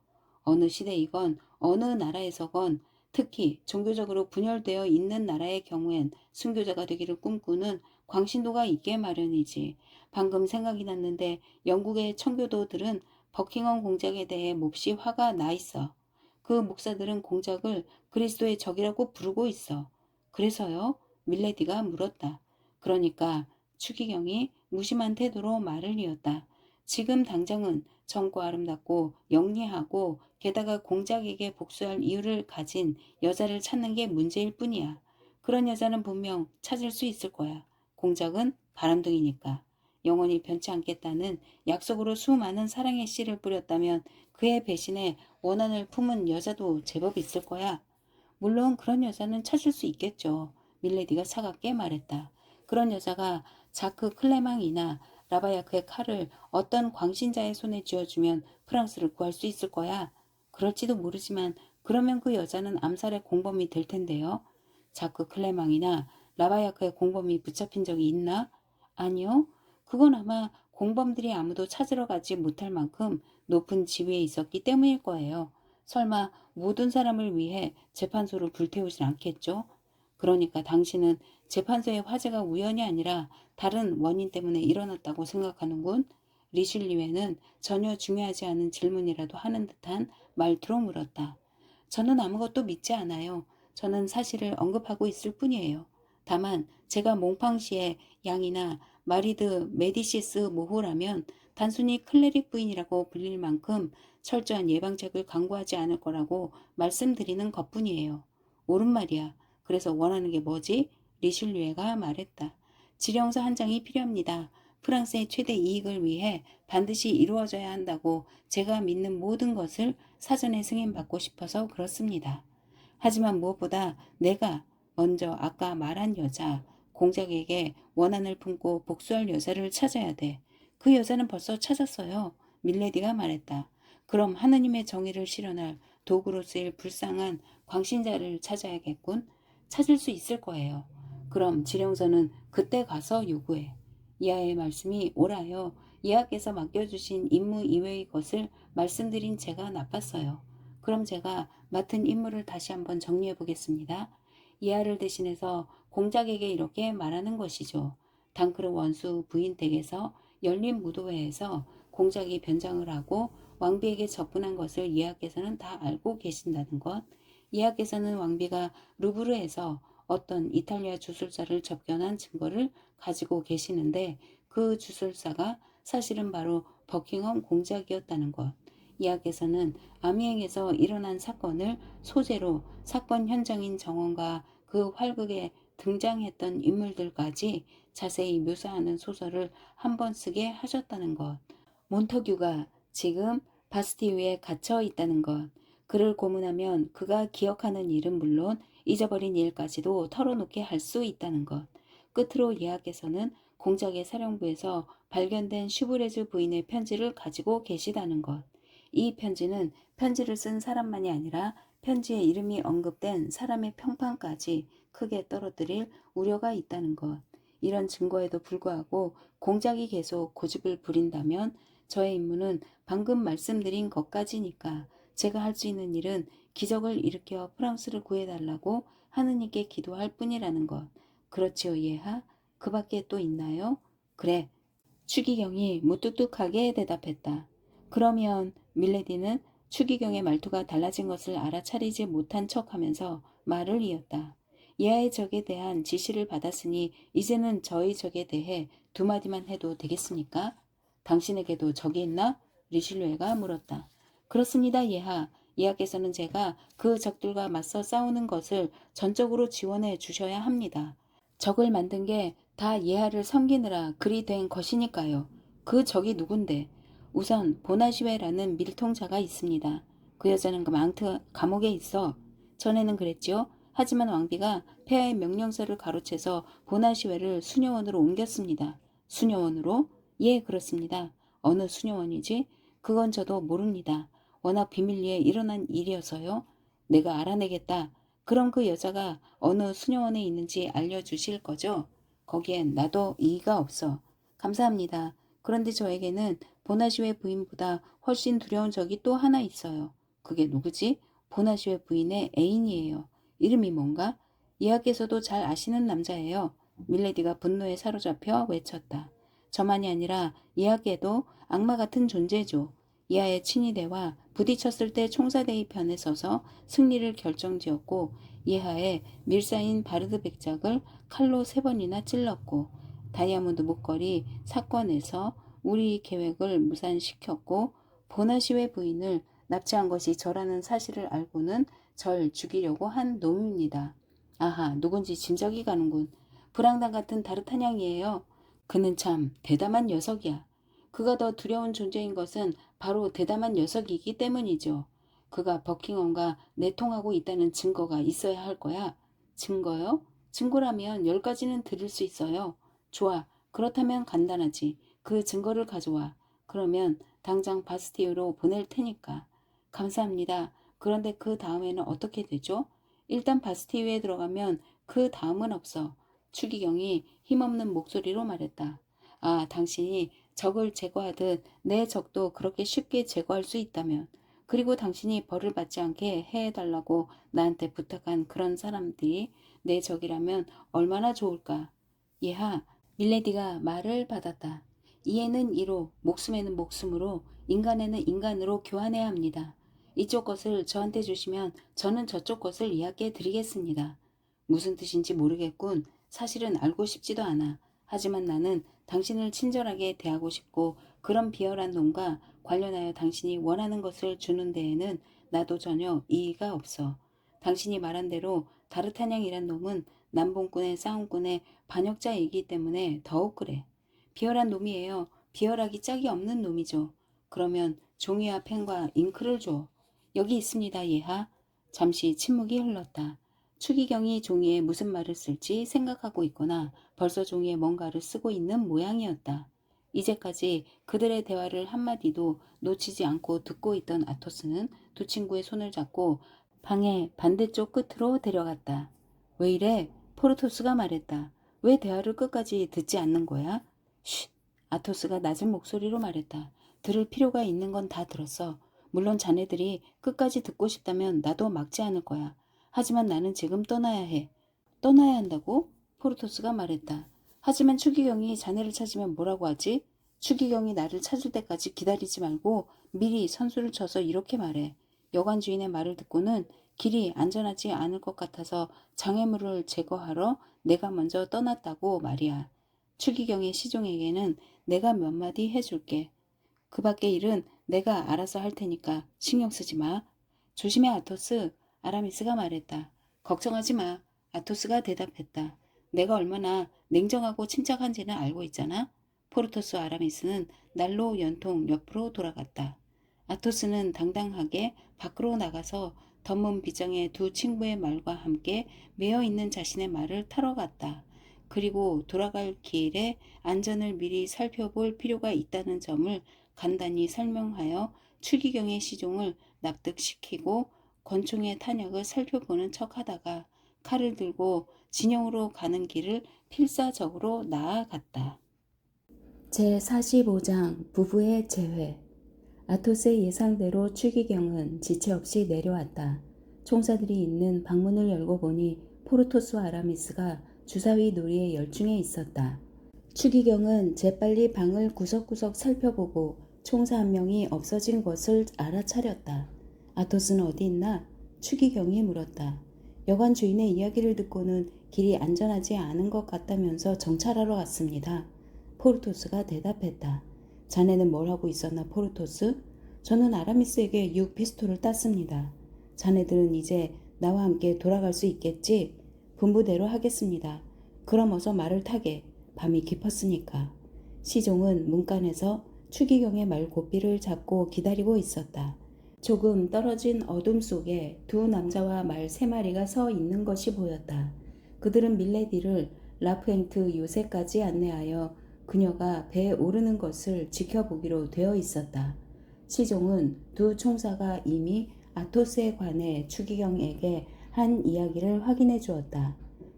A: 어느 시대이건 어느 나라에서건 특히 종교적으로 분열되어 있는 나라의 경우엔 순교자가 되기를 꿈꾸는 광신도가 있게 마련이지. 방금 생각이 났는데 영국의 청교도들은 버킹엄 공작에 대해 몹시 화가 나 있어. 그 목사들은 공작을 그리스도의 적이라고 부르고 있어. 그래서요? 밀레디가 물었다. 그러니까 추기경이 무심한 태도로 말을 이었다. 지금 당장은 젊고 아름답고 영리하고 게다가 공작에게 복수할 이유를 가진 여자를 찾는 게 문제일 뿐이야. 그런 여자는 분명 찾을 수 있을 거야. 공작은 바람둥이니까. 영원히 변치 않겠다는 약속으로 수많은 사랑의 씨를 뿌렸다면 그의 배신에 원한을 품은 여자도 제법 있을 거야. 물론 그런 여자는 찾을 수 있겠죠. 밀레디가 차갑게 말했다. 그런 여자가 자크 클레망이나 라바야크의 칼을 어떤 광신자의 손에 쥐어주면 프랑스를 구할 수 있을 거야. 그럴지도 모르지만 그러면 그 여자는 암살의 공범이 될 텐데요. 자크 클레망이나 라바야크의 공범이 붙잡힌 적이 있나? 아니요. 그건 아마 공범들이 아무도 찾으러 가지 못할 만큼 높은 지위에 있었기 때문일 거예요. 설마 모든 사람을 위해 재판소를 불태우진 않겠죠? 그러니까 당신은 재판소의 화재가 우연이 아니라 다른 원인 때문에 일어났다고 생각하는군. 리슐리웨는 전혀 중요하지 않은 질문이라도 하는 듯한 말투로 물었다. 저는 아무것도 믿지 않아요. 저는 사실을 언급하고 있을 뿐이에요. 다만 제가 몽팡시의 양이나 마리드 메디시스 모호라면 단순히 클레릭 부인이라고 불릴 만큼 철저한 예방책을 강구하지 않을 거라고 말씀드리는 것뿐이에요. 옳은 말이야. 그래서 원하는 게 뭐지? 리슐리에가 말했다. 지령서 한 장이 필요합니다. 프랑스의 최대 이익을 위해 반드시 이루어져야 한다고 제가 믿는 모든 것을 사전에 승인받고 싶어서 그렇습니다. 하지만 무엇보다 내가 먼저 아까 말한 여자, 공작에게 원한을 품고 복수할 여자를 찾아야 돼. 그 여자는 벌써 찾았어요. 밀레디가 말했다. 그럼 하느님의 정의를 실현할 도구로 쓰일 불쌍한 광신자를 찾아야겠군. 찾을 수 있을 거예요. 그럼 지령서는 그때 가서 요구해. 이하의 말씀이 옳아요. 이하께서 맡겨주신 임무 이외의 것을 말씀드린 제가 나빴어요. 그럼 제가 맡은 임무를 다시 한번 정리해 보겠습니다. 이하를 대신해서 공작에게 이렇게 말하는 것이죠. 당크르 원수 부인 댁에서 열린 무도회에서 공작이 변장을 하고 왕비에게 접근한 것을 이하께서는 다 알고 계신다는 것. 이하께서는 왕비가 루브르에서 어떤 이탈리아 주술사를 접견한 증거를 가지고 계시는데 그 주술사가 사실은 바로 버킹엄 공작이었다는 것. 이하께서는 아미행에서 일어난 사건을 소재로 사건 현장인 정원과 그 활극에 등장했던 인물들까지 자세히 묘사하는 소설을 한 번 쓰게 하셨다는 것. 몬터규가 지금 바스티유에 갇혀 있다는 것. 그를 고문하면 그가 기억하는 일은 물론 잊어버린 일까지도 털어놓게 할 수 있다는 것. 끝으로 예하께서는 공작의 사령부에서 발견된 슈브레즈 부인의 편지를 가지고 계시다는 것. 이 편지는 편지를 쓴 사람만이 아니라 편지에 이름이 언급된 사람의 평판까지 크게 떨어뜨릴 우려가 있다는 것. 이런 증거에도 불구하고 공작이 계속 고집을 부린다면 저의 임무는 방금 말씀드린 것까지니까 제가 할 수 있는 일은 기적을 일으켜 프랑스를 구해달라고 하느님께 기도할 뿐이라는 것. 그렇지요, 예하? 그 밖에 또 있나요? 그래. 추기경이 무뚝뚝하게 대답했다. 그러면 밀레디는 추기경의 말투가 달라진 것을 알아차리지 못한 척하면서 말을 이었다. 예하의 적에 대한 지시를 받았으니 이제는 저희 적에 대해 두 마디만 해도 되겠습니까? 당신에게도 적이 있나? 리슐레가 물었다. 그렇습니다, 예하. 예하께서는 제가 그 적들과 맞서 싸우는 것을 전적으로 지원해 주셔야 합니다. 적을 만든 게 다 예하를 섬기느라 그리 된 것이니까요. 그 적이 누군데? 우선 보나시웨라는 밀통자가 있습니다. 그 여자는 그 망트 감옥에 있어. 전에는 그랬지요. 하지만 왕비가 폐하의 명령서를 가로채서 보나시웨를 수녀원으로 옮겼습니다. 수녀원으로? 예, 그렇습니다. 어느 수녀원이지? 그건 저도 모릅니다. 워낙 비밀리에 일어난 일이어서요. 내가 알아내겠다. 그럼 그 여자가 어느 수녀원에 있는지 알려주실 거죠? 거기엔 나도 이의가 없어. 감사합니다. 그런데 저에게는 보나시웨 부인보다 훨씬 두려운 적이 또 하나 있어요. 그게 누구지? 보나시웨 부인의 애인이에요. 이름이 뭔가? 예하께서도 잘 아시는 남자예요. 밀레디가 분노에 사로잡혀 외쳤다. 저만이 아니라 예하께도 악마 같은 존재죠. 예하의 친위대와 부딪혔을 때 총사대의 편에 서서 승리를 결정지었고 예하의 밀사인 바르드 백작을 칼로 3번이나 찔렀고 다이아몬드 목걸이 사건에서 우리 계획을 무산시켰고 보나시웨 부인을 납치한 것이 저라는 사실을 알고는 절 죽이려고 한 놈입니다. 아하, 누군지 짐작이 가는군. 불황단 같은 다르타냥이에요. 그는 참 대담한 녀석이야. 그가 더 두려운 존재인 것은 바로 대담한 녀석이기 때문이죠. 그가 버킹엄과 내통하고 있다는 증거가 있어야 할 거야. 증거요? 증거라면 10가지는 드릴 수 있어요. 좋아. 그렇다면 간단하지. 그 증거를 가져와. 그러면 당장 바스티유로 보낼 테니까. 감사합니다. 그런데 그 다음에는 어떻게 되죠? 일단 바스티유에 들어가면 그 다음은 없어. 추기경이 힘없는 목소리로 말했다. 아, 당신이 적을 제거하듯 내 적도 그렇게 쉽게 제거할 수 있다면, 그리고 당신이 벌을 받지 않게 해달라고 나한테 부탁한 그런 사람들이 내 적이라면 얼마나 좋을까. 예하, 밀레디가 말을 받았다. 이에는 이로, 목숨에는 목숨으로, 인간에는 인간으로 교환해야 합니다. 이쪽 것을 저한테 주시면 저는 저쪽 것을 예하께 드리겠습니다. 무슨 뜻인지 모르겠군. 사실은 알고 싶지도 않아. 하지만 나는 당신을 친절하게 대하고 싶고 그런 비열한 놈과 관련하여 당신이 원하는 것을 주는 데에는 나도 전혀 이의가 없어. 당신이 말한 대로 다르타냥이란 놈은 남봉꾼의 싸움꾼의 반역자이기 때문에 더욱 그래. 비열한 놈이에요. 비열하기 짝이 없는 놈이죠. 그러면 종이와 펜과 잉크를 줘. 여기 있습니다, 예하. 잠시 침묵이 흘렀다. 추기경이 종이에 무슨 말을 쓸지 생각하고 있거나 벌써 종이에 뭔가를 쓰고 있는 모양이었다. 이제까지 그들의 대화를 한마디도 놓치지 않고 듣고 있던 아토스는 두 친구의 손을 잡고 방의 반대쪽 끝으로 데려갔다. 왜 이래? 포르토스가 말했다. 왜 대화를 끝까지 듣지 않는 거야? 쉿! 아토스가 낮은 목소리로 말했다. 들을 필요가 있는 건 다 들었어. 물론 자네들이 끝까지 듣고 싶다면 나도 막지 않을 거야. 하지만 나는 지금 떠나야 해. 떠나야 한다고? 포르토스가 말했다. 하지만 추기경이 자네를 찾으면 뭐라고 하지? 추기경이 나를 찾을 때까지 기다리지 말고 미리 선수를 쳐서 이렇게 말해. 여관 주인의 말을 듣고는 길이 안전하지 않을 것 같아서 장애물을 제거하러 내가 먼저 떠났다고 말이야. 추기경의 시종에게는 내가 몇 마디 해줄게. 그 밖의 일은 내가 알아서 할 테니까 신경 쓰지 마. 조심해, 아토스. 아라미스가 말했다. 걱정하지 마. 아토스가 대답했다. 내가 얼마나 냉정하고 침착한지는 알고 있잖아. 포르토스와 아라미스는 날로 연통 옆으로 돌아갔다. 아토스는 당당하게 밖으로 나가서 덤문 비장의 두 친구의 말과 함께 매어있는 자신의 말을 타러 갔다. 그리고 돌아갈 길에 안전을 미리 살펴볼 필요가 있다는 점을 간단히 설명하여 추기경의 시종을 납득시키고 권총의 탄약을 살펴보는 척하다가 칼을 들고 진영으로 가는 길을 필사적으로 나아갔다. 제45장 부부의 재회. 아토스의 예상대로 추기경은 지체 없이 내려왔다. 총사들이 있는 방문을 열고 보니 포르토스와 아라미스가 주사위 놀이에 열중해 있었다. 추기경은 재빨리 방을 구석구석 살펴보고 총사 한 명이 없어진 것을 알아차렸다. 아토스는 어디 있나? 추기경이 물었다. 여관 주인의 이야기를 듣고는 길이 안전하지 않은 것 같다면서 정찰하러 갔습니다. 포르토스가 대답했다. 자네는 뭘 하고 있었나, 포르토스? 저는 아라미스에게 6피스톨을 땄습니다. 자네들은 이제 나와 함께 돌아갈 수 있겠지? 분부대로 하겠습니다. 그럼 어서 말을 타게. 밤이 깊었으니까. 시종은 문간에서 추기경의 말고삐를 잡고 기다리고 있었다. 조금 떨어진 어둠 속에 두 남자와 말 3마리가 서 있는 것이 보였다. 그들은 밀레디를 라프행트 요새까지 안내하여 그녀가 배에 오르는 것을 지켜보기로 되어 있었다. 시종은 두 총사가 이미 아토스에 관해 추기경에게 한 이야기를 확인해 주었다.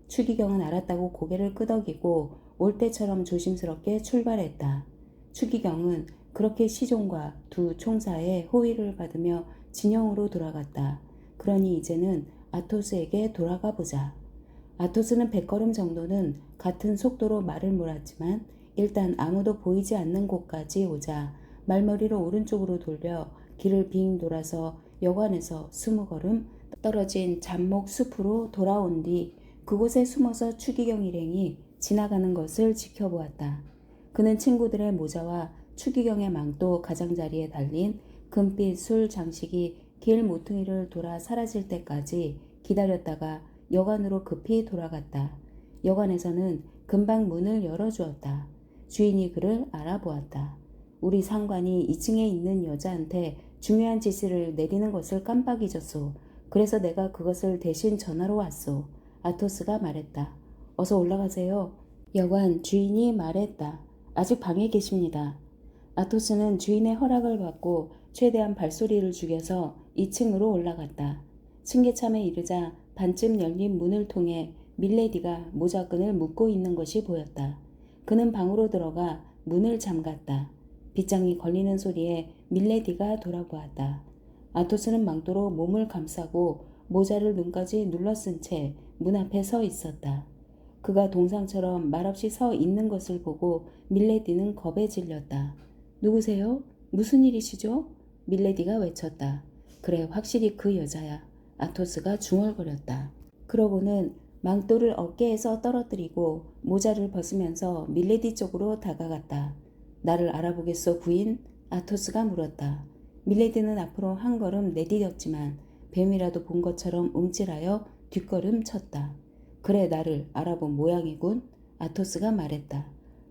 A: 추기경은 알았다고 고개를 끄덕이고 올 때처럼 조심스럽게 출발했다. 추기경은 그렇게 시종과 두 총사의 호의를 받으며 진영으로 돌아갔다. 그러니 이제는 아토스에게 돌아가 보자. 아토스는 100걸음 정도는 같은 속도로 말을 몰았지만 일단 아무도 보이지 않는 곳까지 오자 말머리로 오른쪽으로 돌려 길을 빙 돌아서 여관에서 20걸음 떨어진 잡목 숲으로 돌아온 뒤 그곳에 숨어서 추기경 일행이 지나가는 것을 지켜보았다. 그는 친구들의 모자와 추기경의 망토 가장자리에 달린 금빛 술 장식이 길 모퉁이를 돌아 사라질 때까지 기다렸다가 여관으로 급히 돌아갔다. 여관에서는 금방 문을 열어주었다. 주인이 그를 알아보았다. 우리 상관이 2층에 있는 여자한테 중요한 지시를 내리는 것을 깜빡 잊었소. 그래서 내가 그것을 대신 전하러 왔소. 아토스가 말했다. 어서 올라가세요. 여관 주인이 말했다. 아직 방에 계십니다. 아토스는 주인의 허락을 받고 최대한 발소리를 죽여서 2층으로 올라갔다. 층계참에 이르자 반쯤 열린 문을 통해 밀레디가 모자끈을 묶고 있는 것이 보였다. 그는 방으로 들어가 문을 잠갔다. 빗장이 걸리는 소리에 밀레디가 돌아보았다. 아토스는 망토로 몸을 감싸고 모자를 눈까지 눌러쓴 채 문 앞에 서 있었다. 그가 동상처럼 말없이 서 있는 것을 보고 밀레디는 겁에 질렸다. 누구세요? 무슨 일이시죠? 밀레디가 외쳤다. 그래, 확실히 그 여자야. 아토스가 중얼거렸다. 그러고는 망토를 어깨에서 떨어뜨리고 모자를 벗으면서 밀레디 쪽으로 다가갔다. 나를 알아보겠소, 부인? 아토스가 물었다. 밀레디는 앞으로 한 걸음 내디뎠지만 뱀이라도 본 것처럼 움찔하여 뒷걸음 쳤다. 그래, 나를 알아본 모양이군. 아토스가 말했다.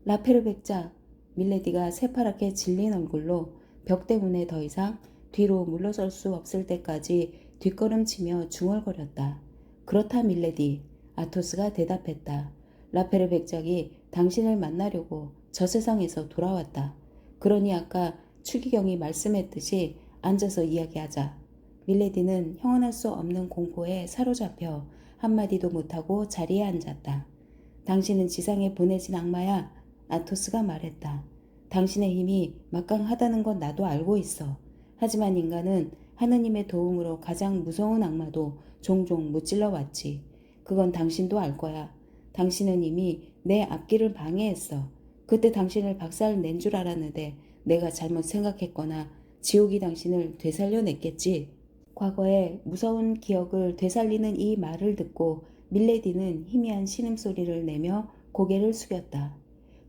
A: 라페르 백작. 밀레디가 새파랗게 질린 얼굴로 벽 때문에 더 이상 뒤로 물러설 수 없을 때까지 뒷걸음치며 중얼거렸다. 그렇다, 밀레디. 아토스가 대답했다. 라페르 백작이 당신을 만나려고 저 세상에서 돌아왔다. 그러니 아까 추기경이 말씀했듯이 앉아서 이야기하자. 밀레디는 형언할 수 없는 공포에 사로잡혀 한마디도 못하고 자리에 앉았다. 당신은 지상에 보내진 악마야. 아토스가 말했다. 당신의 힘이 막강하다는 건 나도 알고 있어. 하지만 인간은 하느님의 도움으로 가장 무서운 악마도 종종 무찔러 왔지. 그건 당신도 알 거야. 당신은 이미 내 앞길을 방해했어. 그때 당신을 박살 낸 줄 알았는데 내가 잘못 생각했거나 지옥이 당신을 되살려냈겠지. 과거의 무서운 기억을 되살리는 이 말을 듣고 밀레디는 희미한 신음소리를 내며 고개를 숙였다.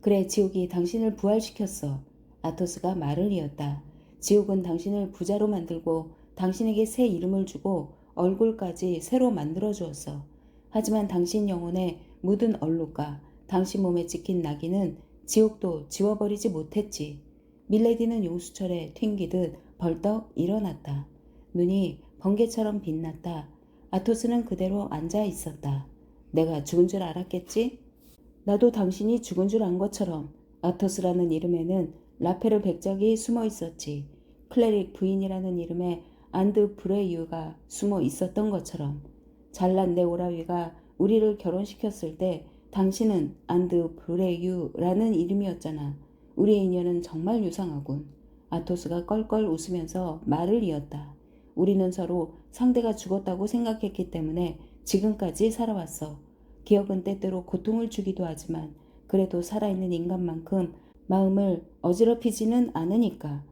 A: 그래, 지옥이 당신을 부활시켰어. 아토스가 말을 이었다. 지옥은 당신을 부자로 만들고 당신에게 새 이름을 주고 얼굴까지 새로 만들어 주었어. 하지만 당신 영혼에 묻은 얼룩과 당신 몸에 찍힌 낙인은 지옥도 지워버리지 못했지. 밀레디는 용수철에 튕기듯 벌떡 일어났다. 눈이 번개처럼 빛났다. 아토스는 그대로 앉아 있었다. 내가 죽은 줄 알았겠지? 나도 당신이 죽은 줄 안 것처럼. 아토스라는 이름에는 라페르 백작이 숨어 있었지. 클레릭 부인이라는 이름에 안드 브레유가 숨어 있었던 것처럼. 잘난 내 오라위가 우리를 결혼시켰을 때 당신은 안드 브레유라는 이름이었잖아. 우리의 인연은 정말 유상하군. 아토스가 껄껄 웃으면서 말을 이었다. 우리는 서로 상대가 죽었다고 생각했기 때문에 지금까지 살아왔어. 기억은 때때로 고통을 주기도 하지만 그래도 살아있는 인간만큼 마음을 어지럽히지는 않으니까.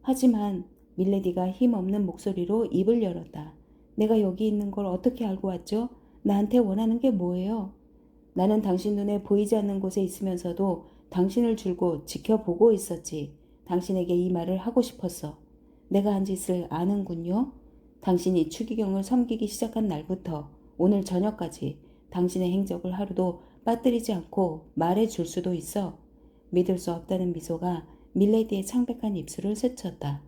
A: 하지만 밀레디가 힘없는 목소리로 입을 열었다. 내가 여기 있는 걸 어떻게 알고 왔죠? 나한테 원하는 게 뭐예요? 나는 당신 눈에 보이지 않는 곳에 있으면서도 당신을 줄곧 지켜보고 있었지. 당신에게 이 말을 하고 싶었어. 내가 한 짓을 아는군요. 당신이 추기경을 섬기기 시작한 날부터 오늘 저녁까지 당신의 행적을 하루도 빠뜨리지 않고 말해줄 수도 있어. 믿을 수 없다는 미소가 밀레디의 창백한 입술을 스쳤다.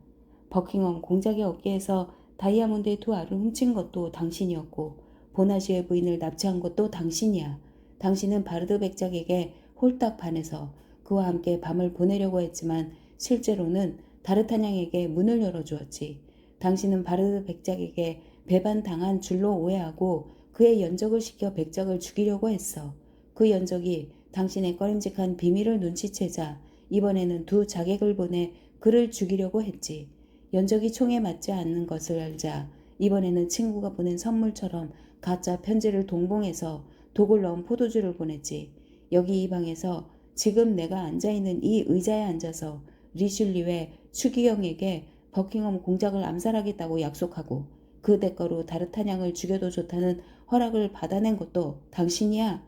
A: 버킹엄 공작의 어깨에서 다이아몬드의 두 알을 훔친 것도 당신이었고 보나시의 부인을 납치한 것도 당신이야. 당신은 바르드 백작에게 홀딱 반해서 그와 함께 밤을 보내려고 했지만 실제로는 다르타냥에게 문을 열어주었지. 당신은 바르드 백작에게 배반당한 줄로 오해하고 그의 연적을 시켜 백작을 죽이려고 했어. 그 연적이 당신의 꺼림직한 비밀을 눈치채자 이번에는 두 자객을 보내 그를 죽이려고 했지. 연적이 총에 맞지 않는 것을 알자 이번에는 친구가 보낸 선물처럼 가짜 편지를 동봉해서 독을 넣은 포도주를 보냈지. 여기 이 방에서 지금 내가 앉아있는 이 의자에 앉아서 리슐리의 추기경에게 버킹엄 공작을 암살하겠다고 약속하고 그 대가로 다르타냥을 죽여도 좋다는 허락을 받아낸 것도 당신이야.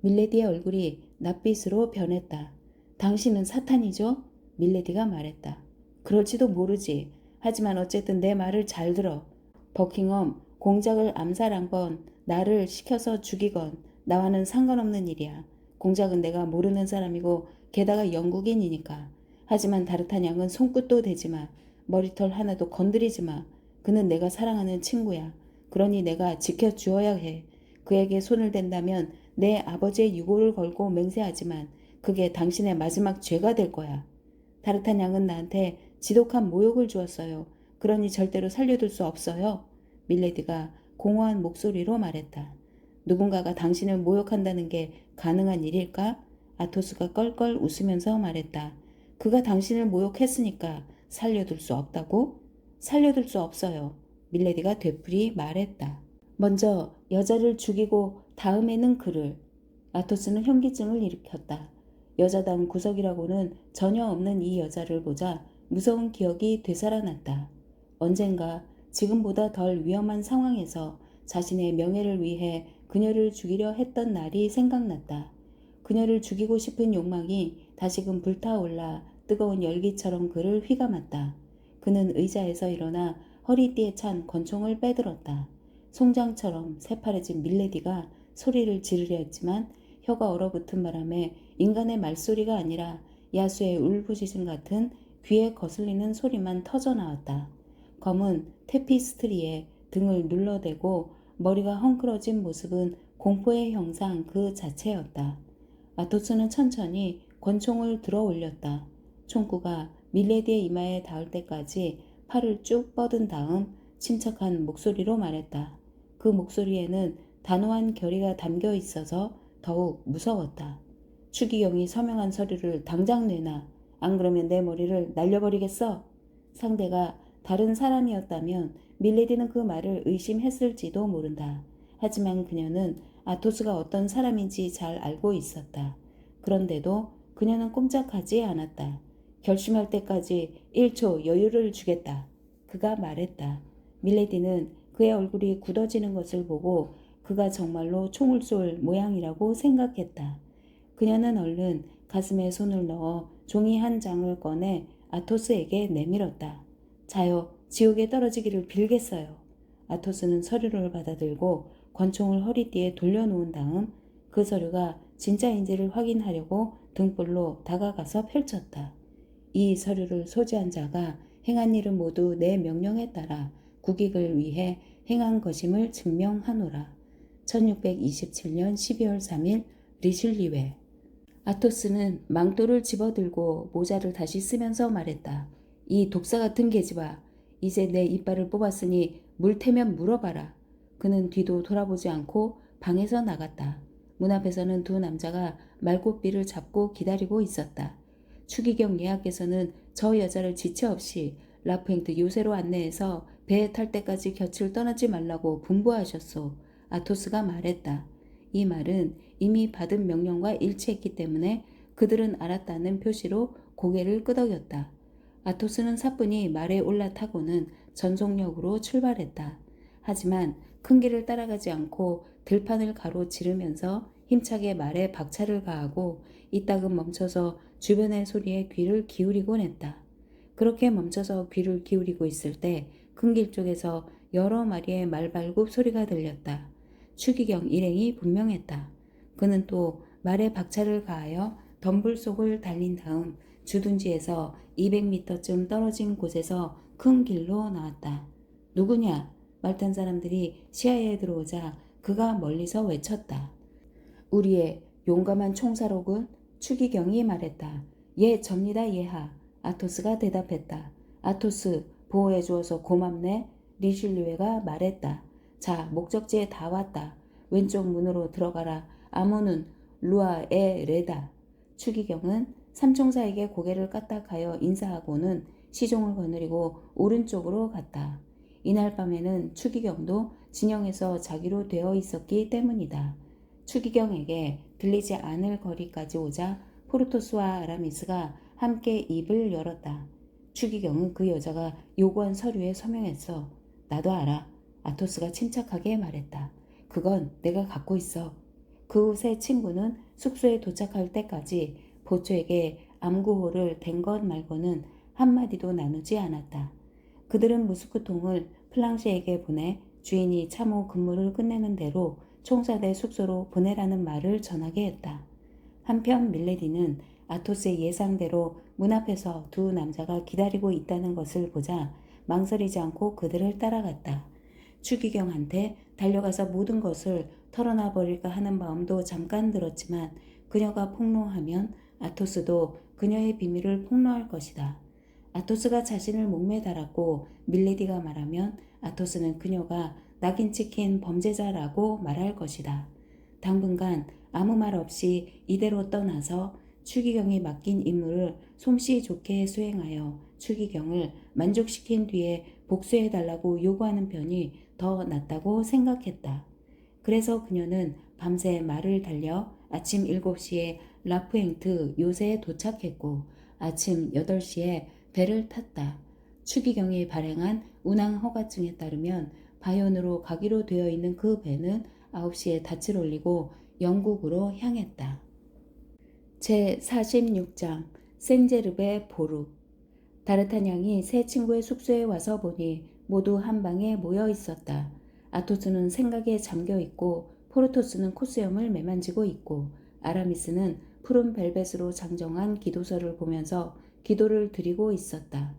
A: 밀레디의 얼굴이 낯빛으로 변했다. 당신은 사탄이죠? 밀레디가 말했다. 그럴지도 모르지. 하지만 어쨌든 내 말을 잘 들어. 버킹엄 공작을 암살한 건 나를 시켜서 죽이건 나와는 상관없는 일이야. 공작은 내가 모르는 사람이고 게다가 영국인이니까. 하지만 다르타냥은 손끝도 대지 마. 머리털 하나도 건드리지 마. 그는 내가 사랑하는 친구야. 그러니 내가 지켜주어야 해. 그에게 손을 댄다면 내 아버지의 유고를 걸고 맹세하지만 그게 당신의 마지막 죄가 될 거야. 다르타냥은 나한테 지독한 모욕을 주었어요. 그러니 절대로 살려둘 수 없어요. 밀레디가 공허한 목소리로 말했다. 누군가가 당신을 모욕한다는 게 가능한 일일까? 아토스가 껄껄 웃으면서 말했다. 그가 당신을 모욕했으니까 살려둘 수 없다고? 살려둘 수 없어요. 밀레디가 되풀이 말했다. 먼저 여자를 죽이고 다음에는 그를. 아토스는 현기증을 일으켰다. 여자다운 구석이라고는 전혀 없는 이 여자를 보자 무서운 기억이 되살아났다. 언젠가 지금보다 덜 위험한 상황에서 자신의 명예를 위해 그녀를 죽이려 했던 날이 생각났다. 그녀를 죽이고 싶은 욕망이 다시금 불타올라 뜨거운 열기처럼 그를 휘감았다. 그는 의자에서 일어나 허리띠에 찬 권총을 빼들었다. 송장처럼 새파래진 밀레디가 소리를 지르려 했지만 혀가 얼어붙은 바람에 인간의 말소리가 아니라 야수의 울부짖음 같은 귀에 거슬리는 소리만 터져나왔다. 검은 테피스트리에 등을 눌러대고 머리가 헝클어진 모습은 공포의 형상 그 자체였다. 아토스는 천천히 권총을 들어 올렸다. 총구가 밀레디의 이마에 닿을 때까지 팔을 쭉 뻗은 다음 침착한 목소리로 말했다. 그 목소리에는 단호한 결의가 담겨 있어서 더욱 무서웠다. 추기경이 서명한 서류를 당장 내놔. 안 그러면 내 머리를 날려버리겠어. 상대가 다른 사람이었다면 밀레디는 그 말을 의심했을지도 모른다. 하지만 그녀는 아토스가 어떤 사람인지 잘 알고 있었다. 그런데도 그녀는 꼼짝하지 않았다. 결심할 때까지 1초 여유를 주겠다. 그가 말했다. 밀레디는 그의 얼굴이 굳어지는 것을 보고 그가 정말로 총을 쏠 모양이라고 생각했다. 그녀는 얼른 가슴에 손을 넣어 종이 한 장을 꺼내 아토스에게 내밀었다. 자요, 지옥에 떨어지기를 빌겠어요. 아토스는 서류를 받아들고 권총을 허리띠에 돌려놓은 다음 그 서류가 진짜인지를 확인하려고 등불로 다가가서 펼쳤다. 이 서류를 소지한 자가 행한 일은 모두 내 명령에 따라 국익을 위해 행한 것임을 증명하노라. 1627년 12월 3일 리슐리웨. 아토스는 망토를 집어들고 모자를 다시 쓰면서 말했다. 이 독사 같은 계집아, 이제 내 이빨을 뽑았으니 물 테면 물어봐라. 그는 뒤도 돌아보지 않고 방에서 나갔다. 문 앞에서는 두 남자가 말꽃비를 잡고 기다리고 있었다. 추기경 예하께서는 저 여자를 지체 없이 라프행트 요새로 안내해서 배에 탈 때까지 곁을 떠나지 말라고 분부하셨소. 아토스가 말했다. 이 말은 이미 받은 명령과 일치했기 때문에 그들은 알았다는 표시로 고개를 끄덕였다. 아토스는 사뿐히 말에 올라타고는 전속력으로 출발했다. 하지만 큰 길을 따라가지 않고 들판을 가로지르면서 힘차게 말에 박차를 가하고 이따금 멈춰서 주변의 소리에 귀를 기울이곤 했다. 그렇게 멈춰서 귀를 기울이고 있을 때 큰 길 쪽에서 여러 마리의 말발굽 소리가 들렸다. 추기경 일행이 분명했다. 그는 또 말에 박차를 가하여 덤불 속을 달린 다음 주둔지에서 200m쯤 떨어진 곳에서 큰 길로 나왔다. 누구냐? 말탄 사람들이 시야에 들어오자 그가 멀리서 외쳤다. 우리의 용감한 총사로군? 추기경이 말했다. 예, 접니다, 예하. 아토스가 대답했다. 아토스, 보호해 주어서 고맙네. 리슐리웨가 말했다. 자, 목적지에 다 왔다. 왼쪽 문으로 들어가라. 아무는 루아에 레다. 추기경은 삼총사에게 고개를 까딱하여 인사하고는 시종을 거느리고 오른쪽으로 갔다. 이날 밤에는 추기경도 진영에서 자기로 되어 있었기 때문이다. 추기경에게 들리지 않을 거리까지 오자 포르토스와 아라미스가 함께 입을 열었다. 추기경은 그 여자가 요구한 서류에 서명했어. 나도 알아. 아토스가 침착하게 말했다. 그건 내가 갖고 있어. 그 후 세 친구는 숙소에 도착할 때까지 보초에게 암구호를 댄 것 말고는 한마디도 나누지 않았다. 그들은 무스크통을 플랑시에게 보내 주인이 참호 근무를 끝내는 대로 총사대 숙소로 보내라는 말을 전하게 했다. 한편 밀레디는 아토스의 예상대로 문 앞에서 두 남자가 기다리고 있다는 것을 보자 망설이지 않고 그들을 따라갔다. 추기경한테 달려가서 모든 것을 털어놔 버릴까 하는 마음도 잠깐 들었지만 그녀가 폭로하면 아토스도 그녀의 비밀을 폭로할 것이다. 아토스가 자신을 목매달았고 밀레디가 말하면 아토스는 그녀가 낙인 찍힌 범죄자라고 말할 것이다. 당분간 아무 말 없이 이대로 떠나서 추기경이 맡긴 임무를 솜씨 좋게 수행하여 추기경을 만족시킨 뒤에 복수해달라고 요구하는 편이 더 낫다고 생각했다. 그래서 그녀는 밤새 말을 달려 아침 7시에 라프행트 요새에 도착했고 아침 8시에 배를 탔다. 추기경이 발행한 운항 허가증에 따르면 바이온으로 가기로 되어 있는 그 배는 9시에 닻을 올리고 영국으로 향했다. 제46장 생제르베 보루. 다르타냥이 세 친구의 숙소에 와서 보니 모두 한 방에 모여 있었다. 아토스는 생각에 잠겨 있고 포르토스는 코스염을 매만지고 있고 아라미스는 푸른 벨벳으로 장정한 기도서를 보면서 기도를 드리고 있었다.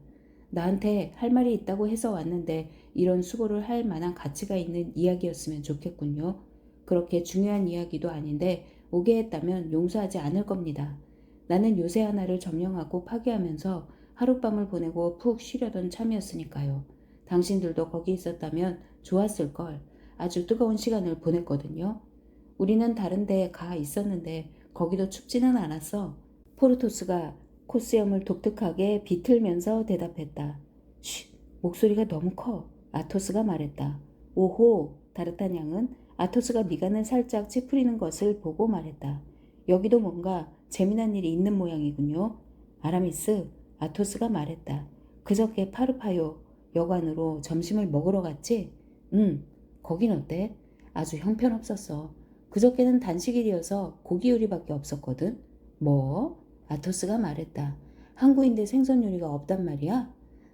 A: 나한테 할 말이 있다고 해서 왔는데 이런 수고를 할 만한 가치가 있는 이야기였으면 좋겠군요. 그렇게 중요한 이야기도 아닌데 오게 했다면 용서하지 않을 겁니다. 나는 요새 하나를 점령하고 파괴하면서 하룻밤을 보내고 푹 쉬려던 참이었으니까요. 당신들도 거기 있었다면 좋았을걸. 아주 뜨거운 시간을 보냈거든요. 우리는 다른 데에 가 있었는데 거기도 춥지는 않았어. 포르토스가 코스염을 독특하게 비틀면서 대답했다. 쉬, 목소리가 너무 커. 아토스가 말했다. 오호, 다르타냥은 아토스가 미간을 살짝 찌푸리는 것을 보고 말했다. 여기도 뭔가 재미난 일이 있는 모양이군요. 아라미스, 아토스가 말했다. 그저께 파르파요 여관으로 점심을 먹으러 갔지? 거긴 어때? 아주 형편없었어. 그저께는 단식일이어서 고기 요리밖에 없었거든. 뭐? 아토스가 말했다. 항구인데 생선 요리가 없단 말이야?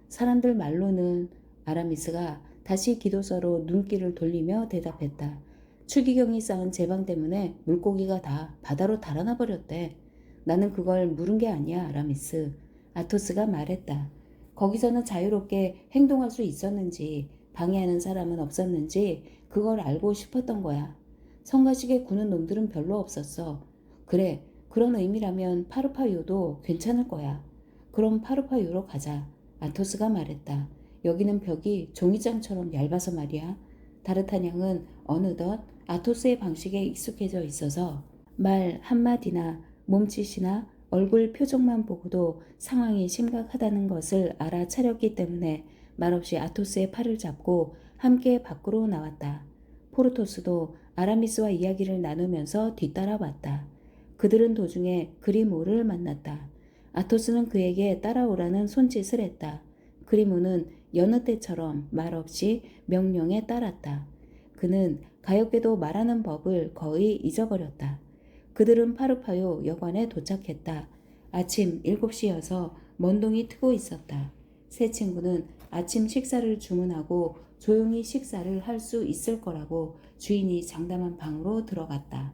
A: 사람들 말로는. 아라미스가 다시 기도서로 눈길을 돌리며 대답했다. 추기경이 쌓은 제방 때문에 물고기가 다 바다로 달아나 버렸대. 나는 그걸 물은 게 아니야, 아라미스. 아토스가 말했다. 거기서는 자유롭게 행동할 수 있었는지 방해하는 사람은 없었는지 그걸 알고 싶었던 거야. 성가시게 구는 놈들은 별로 없었어. 그래, 그런 의미라면 파르파요도 괜찮을 거야. 그럼 파르파요로 가자. 아토스가 말했다. 여기는 벽이 종이장처럼 얇아서 말이야. 다르타냥은 어느덧 아토스의 방식에 익숙해져 있어서 말 한마디나 몸짓이나 얼굴 표정만 보고도 상황이 심각하다는 것을 알아차렸기 때문에 말없이 아토스의 팔을 잡고 함께 밖으로 나왔다. 포르토스도 아라미스와 이야기를 나누면서 뒤따라왔다. 그들은 도중에 그리모를 만났다. 아토스는 그에게 따라오라는 손짓을 했다. 그리모는 여느 때처럼 말없이 명령에 따랐다. 그는 가엾게도 말하는 법을 거의 잊어버렸다. 그들은 파르파요 여관에 도착했다. 아침 7시여서 먼동이 트고 있었다. 세 친구는 아침 식사를 주문하고 조용히 식사를 할 수 있을 거라고 주인이 장담한 방으로 들어갔다.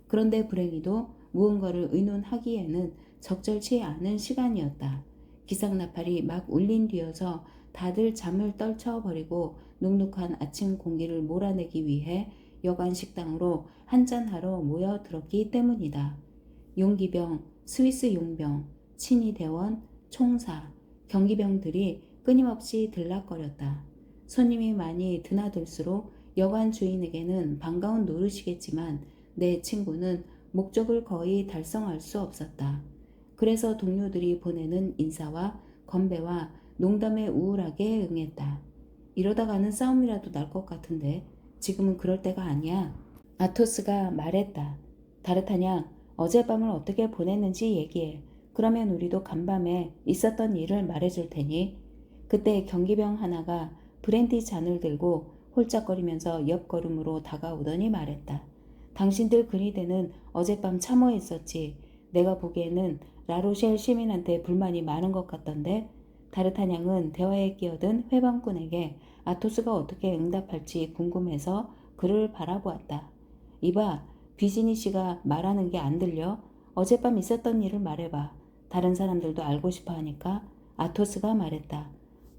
A: 그런데 불행히도 무언가를 의논하기에는 적절치 않은 시간이었다. 기상나팔이 막 울린 뒤여서 다들 잠을 떨쳐버리고 눅눅한 아침 공기를 몰아내기 위해 여관 식당으로 한잔하러 모여들었기 때문이다. 용기병, 스위스 용병, 친위대원, 총사, 경기병들이 끊임없이 들락거렸다. 손님이 많이 드나들수록 여관 주인에게는 반가운 노릇이겠지만 내 친구는 목적을 거의 달성할 수 없었다. 그래서 동료들이 보내는 인사와 건배와 농담에 우울하게 응했다. 이러다가는 싸움이라도 날 것 같은데 지금은 그럴 때가 아니야. 아토스가 말했다. 다르타냥, 어젯밤을 어떻게 보냈는지 얘기해. 그러면 우리도 간밤에 있었던 일을 말해줄 테니. 그때 경기병 하나가 브랜디 잔을 들고 홀짝거리면서 옆걸음으로 다가오더니 말했다. 당신들 근위대는 어젯밤 참호했었지. 내가 보기에는 라로셸 시민한테 불만이 많은 것 같던데. 다르타냥은 대화에 끼어든 회방꾼에게 아토스가 어떻게 응답할지 궁금해서 그를 바라보았다. 이봐, 비지니 씨가 말하는 게 안 들려? 어젯밤 있었던 일을 말해봐. 다른 사람들도 알고 싶어 하니까. 아토스가 말했다.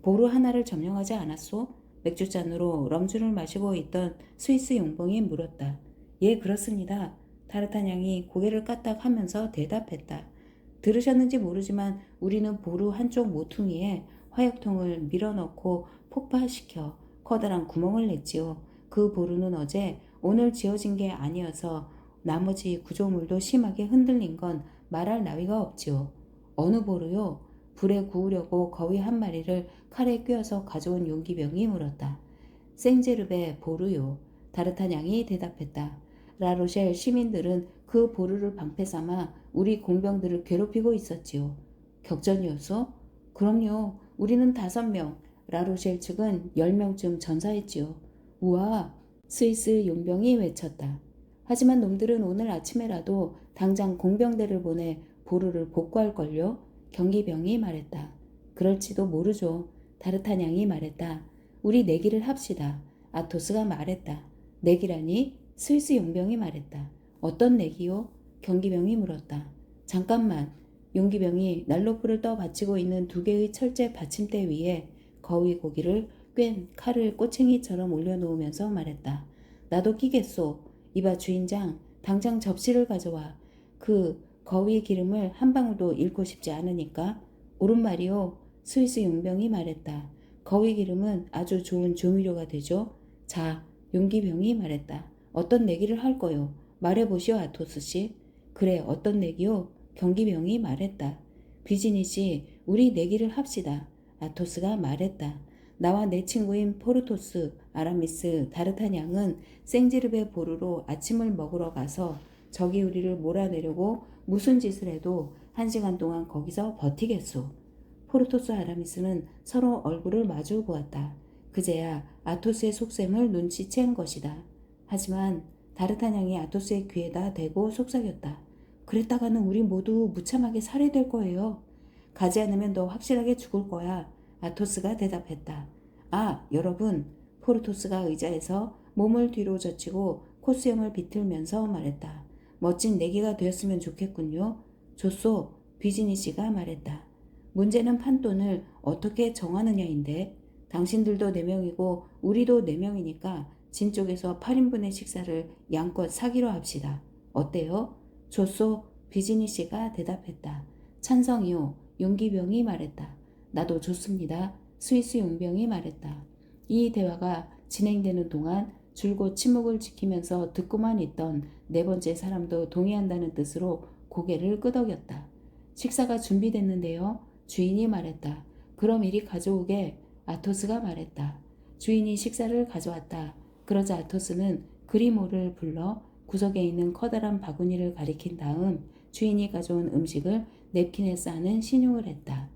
A: 보루 하나를 점령하지 않았소? 맥주잔으로 럼주를 마시고 있던 스위스 용봉이 물었다. 예, 그렇습니다. 타르타냥이 고개를 까딱하면서 대답했다. 들으셨는지 모르지만 우리는 보루 한쪽 모퉁이에 화약통을 밀어넣고 폭파시켜 커다란 구멍을 냈지요. 그 보루는 어제 오늘 지어진 게 아니어서 나머지 구조물도 심하게 흔들린 건 말할 나위가 없지요. 어느 보루요? 불에 구우려고 거위 한 마리를 칼에 꿰어서 가져온 용기병이 물었다. 생제르베 보루요. 다르타냥이 대답했다. 라로셸 시민들은 그 보루를 방패 삼아 우리 공병들을 괴롭히고 있었지요. 격전이었소? 그럼요. 우리는 5명, 라로셸 측은 10명쯤 전사했지요. 우와! 스위스 용병이 외쳤다. 하지만 놈들은 오늘 아침에라도 당장 공병대를 보내 보루를 복구할걸요? 경기병이 말했다. 그럴지도 모르죠. 다르타냥이 말했다. 우리 내기를 합시다. 아토스가 말했다. 내기라니? 스위스 용병이 말했다. 어떤 내기요? 경기병이 물었다. 잠깐만. 용기병이 난로불을 떠 받치고 있는 2개의 철제 받침대 위에 거위 고기를 꿰 칼을 꼬챙이처럼 올려놓으면서 말했다. 나도 끼겠소. 이봐 주인장, 당장 접시를 가져와. 그 거위 기름을 한 방울도 잃고 싶지 않으니까. 옳은 말이요. 스위스 용병이 말했다. 거위 기름은 아주 좋은 조미료가 되죠. 자, 용기병이 말했다. 어떤 내기를 할 거요? 말해보시오, 아토스 씨. 그래, 어떤 내기요? 경기병이 말했다. 비지니 씨, 우리 내기를 합시다. 아토스가 말했다. 나와 내 친구인 포르토스, 아라미스, 다르타냥은 생지르베 보루로 아침을 먹으러 가서 적이 우리를 몰아내려고 무슨 짓을 해도 1시간 동안 거기서 버티겠소. 포르토스, 아라미스는 서로 얼굴을 마주 보았다. 그제야 아토스의 속셈을 눈치챈 것이다. 하지만 다르타냥이 아토스의 귀에다 대고 속삭였다. 그랬다가는 우리 모두 무참하게 살해될 거예요. 가지 않으면 너 확실하게 죽을 거야. 아토스가 대답했다. 아, 여러분. 포르토스가 의자에서 몸을 뒤로 젖히고 콧수염을 비틀면서 말했다. 멋진 내기가 되었으면 좋겠군요. 좋소. 비지니 씨가 말했다. 문제는 판돈을 어떻게 정하느냐인데 당신들도 4명이고 우리도 4명이니까 진 쪽에서 8인분의 식사를 양껏 사기로 합시다. 어때요? 좋소. 비지니 씨가 대답했다. 찬성이요. 용기병이 말했다. 나도 좋습니다. 스위스 용병이 말했다. 이 대화가 진행되는 동안 줄곧 침묵을 지키면서 듣고만 있던 네 번째 사람도 동의한다는 뜻으로 고개를 끄덕였다. 식사가 준비됐는데요. 주인이 말했다. 그럼 이리 가져오게. 아토스가 말했다. 주인이 식사를 가져왔다. 그러자 아토스는 그리모를 불러 구석에 있는 커다란 바구니를 가리킨 다음 주인이 가져온 음식을 냅킨에 싸는 신용을 했다.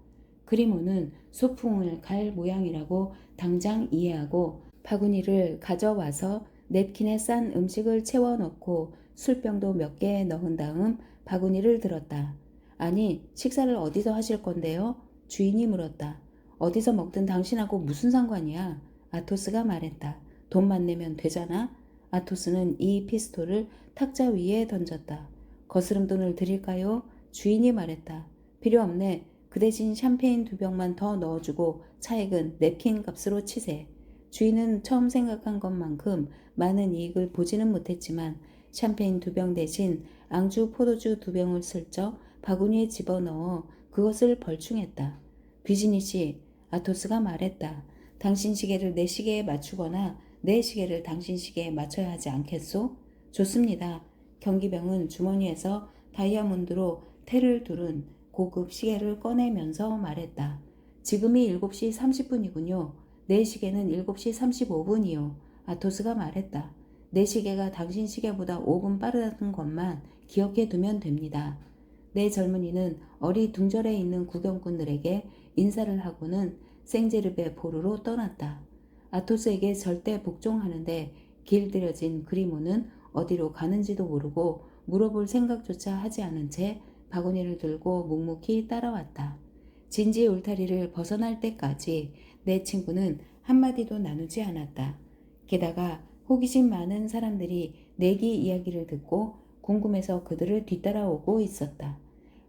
A: 그리모는 소풍을 갈 모양이라고 당장 이해하고 바구니를 가져와서 냅킨에 싼 음식을 채워넣고 술병도 몇 개 넣은 다음 바구니를 들었다. 아니, 식사를 어디서 하실 건데요? 주인이 물었다. 어디서 먹든 당신하고 무슨 상관이야? 아토스가 말했다. 돈만 내면 되잖아? 아토스는 이 피스톨을 탁자 위에 던졌다. 거스름 돈을 드릴까요? 주인이 말했다. 필요 없네. 그 대신 샴페인 2병만 더 넣어주고 차액은 냅킨 값으로 치세. 주인은 처음 생각한 것만큼 많은 이익을 보지는 못했지만 샴페인 2병 대신 앙주 포도주 2병을 슬쩍 바구니에 집어넣어 그것을 벌충했다. 비즈니씨, 아토스가 말했다. 당신 시계를 내 시계에 맞추거나 내 시계를 당신 시계에 맞춰야 하지 않겠소? 좋습니다. 경기병은 주머니에서 다이아몬드로 테를 두른 고급 시계를 꺼내면서 말했다. 지금이 7시 30분이군요. 내 시계는 7시 35분이요. 아토스가 말했다. 내 시계가 당신 시계보다 5분 빠르다는 것만 기억해 두면 됩니다. 내 젊은이는 어리둥절해 있는 구경꾼들에게 인사를 하고는 생제르베 보르로 떠났다. 아토스에게 절대 복종하는데 길들여진 그리모는 어디로 가는지도 모르고 물어볼 생각조차 하지 않은 채 바구니를 들고 묵묵히 따라왔다. 진지 울타리를 벗어날 때까지 내 친구는 한마디도 나누지 않았다. 게다가 호기심 많은 사람들이 내기 이야기를 듣고 궁금해서 그들을 뒤따라오고 있었다.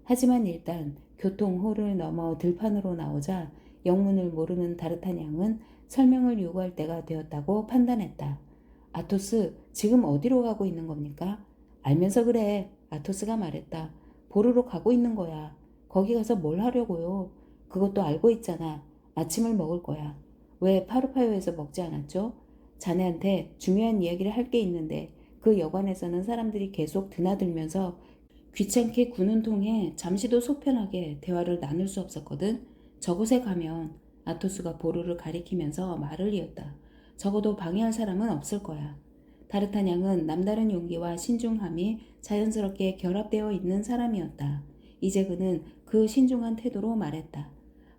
A: 하지만 일단 교통호를 넘어 들판으로 나오자 영문을 모르는 다르타냥은 설명을 요구할 때가 되었다고 판단했다. 아토스, 지금 어디로 가고 있는 겁니까? 알면서 그래. 아토스가 말했다. 보르로 가고 있는 거야. 거기 가서 뭘 하려고요? 그것도 알고 있잖아. 아침을 먹을 거야. 왜 파르파요에서 먹지 않았죠? 자네한테 중요한 이야기를 할 게 있는데 그 여관에서는 사람들이 계속 드나들면서 귀찮게 구는 통에 잠시도 속편하게 대화를 나눌 수 없었거든. 저곳에 가면 아토스가 보루를 가리키면서 말을 이었다. 적어도 방해할 사람은 없을 거야. 다르타냥은 남다른 용기와 신중함이 자연스럽게 결합되어 있는 사람이었다. 이제 그는 그 신중한 태도로 말했다.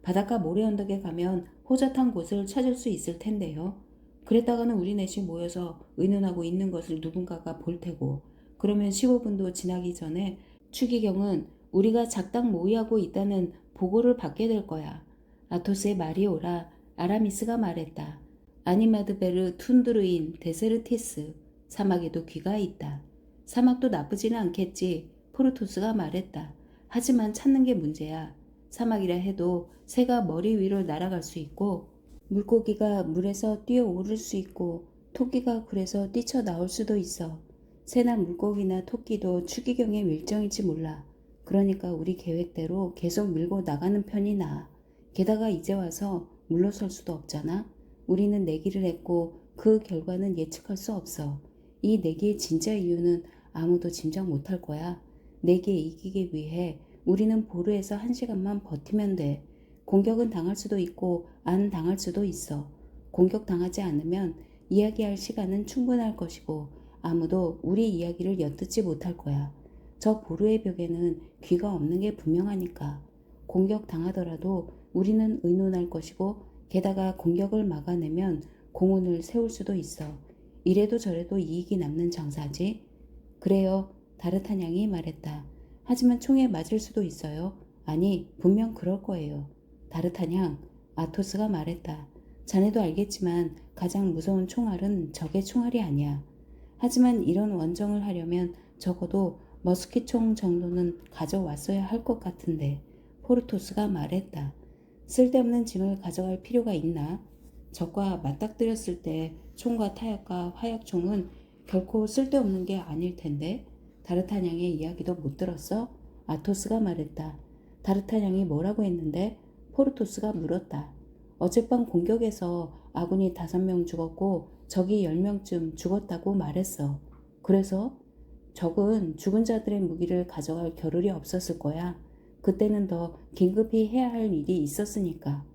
A: 바닷가 모래 언덕에 가면 호젓한 곳을 찾을 수 있을 텐데요. 그랬다가는 우리 넷이 모여서 의논하고 있는 것을 누군가가 볼 테고 그러면 15분도 지나기 전에 추기경은 우리가 작당 모의하고 있다는 보고를 받게 될 거야. 아토스의 말이 옳아. 아라미스가 말했다. 아니마드베르 툰드르인 데세르티스. 사막에도 귀가 있다. 사막도 나쁘지는 않겠지. 포르토스가 말했다. 하지만 찾는 게 문제야. 사막이라 해도 새가 머리 위로 날아갈 수 있고 물고기가 물에서 뛰어오를 수 있고 토끼가 굴에서 뛰쳐나올 수도 있어. 새나 물고기나 토끼도 추기경의 밀정일지 몰라. 그러니까 우리 계획대로 계속 밀고 나가는 편이 나아. 게다가 이제 와서 물러설 수도 없잖아. 우리는 내기를 했고 그 결과는 예측할 수 없어. 이 내기의 진짜 이유는 아무도 짐작 못할 거야. 내기에 이기기 위해 우리는 보르에서 1시간만 버티면 돼. 공격은 당할 수도 있고 안 당할 수도 있어. 공격당하지 않으면 이야기할 시간은 충분할 것이고 아무도 우리 이야기를 엿듣지 못할 거야. 저 보루의 벽에는 귀가 없는 게 분명하니까. 공격당하더라도 우리는 의논할 것이고 게다가 공격을 막아내면 공훈을 세울 수도 있어. 이래도 저래도 이익이 남는 장사지. 그래요. 다르타냥이 말했다. 하지만 총에 맞을 수도 있어요. 아니, 분명 그럴 거예요. 다르타냥, 아토스가 말했다. 자네도 알겠지만 가장 무서운 총알은 적의 총알이 아니야. 하지만 이런 원정을 하려면 적어도 머스킷총 정도는 가져왔어야 할 것 같은데 포르토스가 말했다. 쓸데없는 짐을 가져갈 필요가 있나? 적과 맞닥뜨렸을 때 총과 타약과 화약총은 결코 쓸데없는 게 아닐 텐데 다르타냥의 이야기도 못 들었어? 아토스가 말했다. 다르타냥이 뭐라고 했는데? 포르토스가 물었다. 어젯밤 공격에서 아군이 5명 죽었고 적이 10명쯤 죽었다고 말했어. 그래서 적은 죽은 자들의 무기를 가져갈 겨를이 없었을 거야. 그때는 더 긴급히 해야 할 일이 있었으니까.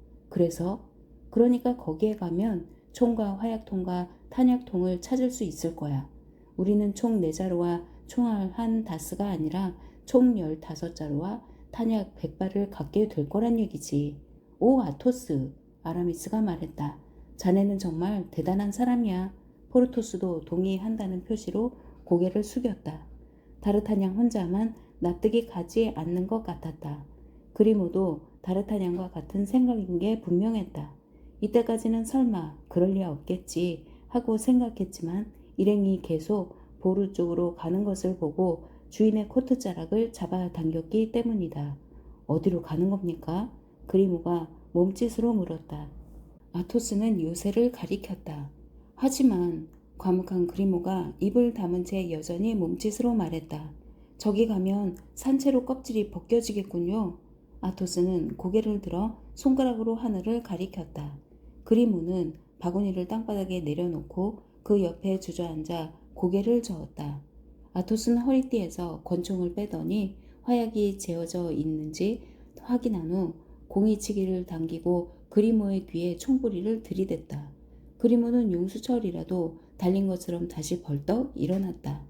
A: 그러니까 거기에 가면 총과 화약통과 탄약통을 찾을 수 있을 거야. 우리는 총 4자루와 총알 한 다스가 아니라 총 15자루와 탄약 100발을 갖게 될 거란 얘기지. 오, 아토스, 아라미스가 말했다. 자네는 정말 대단한 사람이야. 포르토스도 동의한다는 표시로 고개를 숙였다. 다르타냥 혼자만 납득이 가지 않는 것 같았다. 그리모도 다르타냥과 같은 생각인 게 분명했다. 이때까지는 설마 그럴 리 없겠지 하고 생각했지만 일행이 계속 보루 쪽으로 가는 것을 보고 주인의 코트자락을 잡아당겼기 때문이다. 어디로 가는 겁니까? 그리모가 몸짓으로 물었다. 아토스는 요새를 가리켰다. 하지만 과묵한 그리모가 입을 다문 채 여전히 몸짓으로 말했다. 저기 가면 산채로 껍질이 벗겨지겠군요. 아토스는 고개를 들어 손가락으로 하늘을 가리켰다. 그리모는 바구니를 땅바닥에 내려놓고 그 옆에 주저앉아 고개를 저었다. 아토스는 허리띠에서 권총을 빼더니 화약이 재어져 있는지 확인한 후 공이치기를 당기고 그리모의 귀에 총부리를 들이댔다. 그리모는 용수철이라도 달린 것처럼 다시 벌떡 일어났다.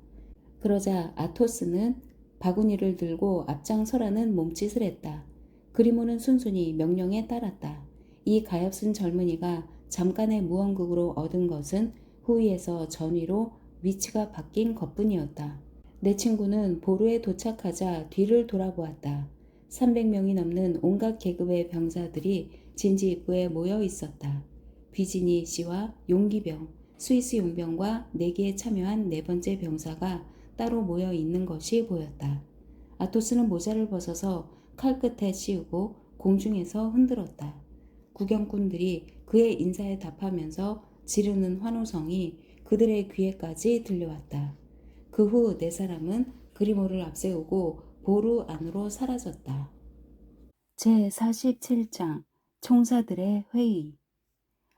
A: 그러자 아토스는 바구니를 들고 앞장서라는 몸짓을 했다. 그리모는 순순히 명령에 따랐다. 이 가엾은 젊은이가 잠깐의 무언극으로 얻은 것은 후위에서 전위로 위치가 바뀐 것뿐이었다. 내 친구는 보루에 도착하자 뒤를 돌아보았다. 300명이 넘는 온갖 계급의 병사들이 진지 입구에 모여 있었다. 비지니 씨와 용기병, 스위스 용병과 내기에 참여한 4번째 병사가 따로 모여 있는 것이 보였다. 아토스는 모자를 벗어서 칼끝에 씌우고 공중에서 흔들었다. 구경꾼들이 그의 인사에 답하면서 지르는 환호성이 그들의 귀에까지 들려왔다. 그 후 4사람은 그리모를 앞세우고 보루 안으로 사라졌다. 제47장 총사들의 회의.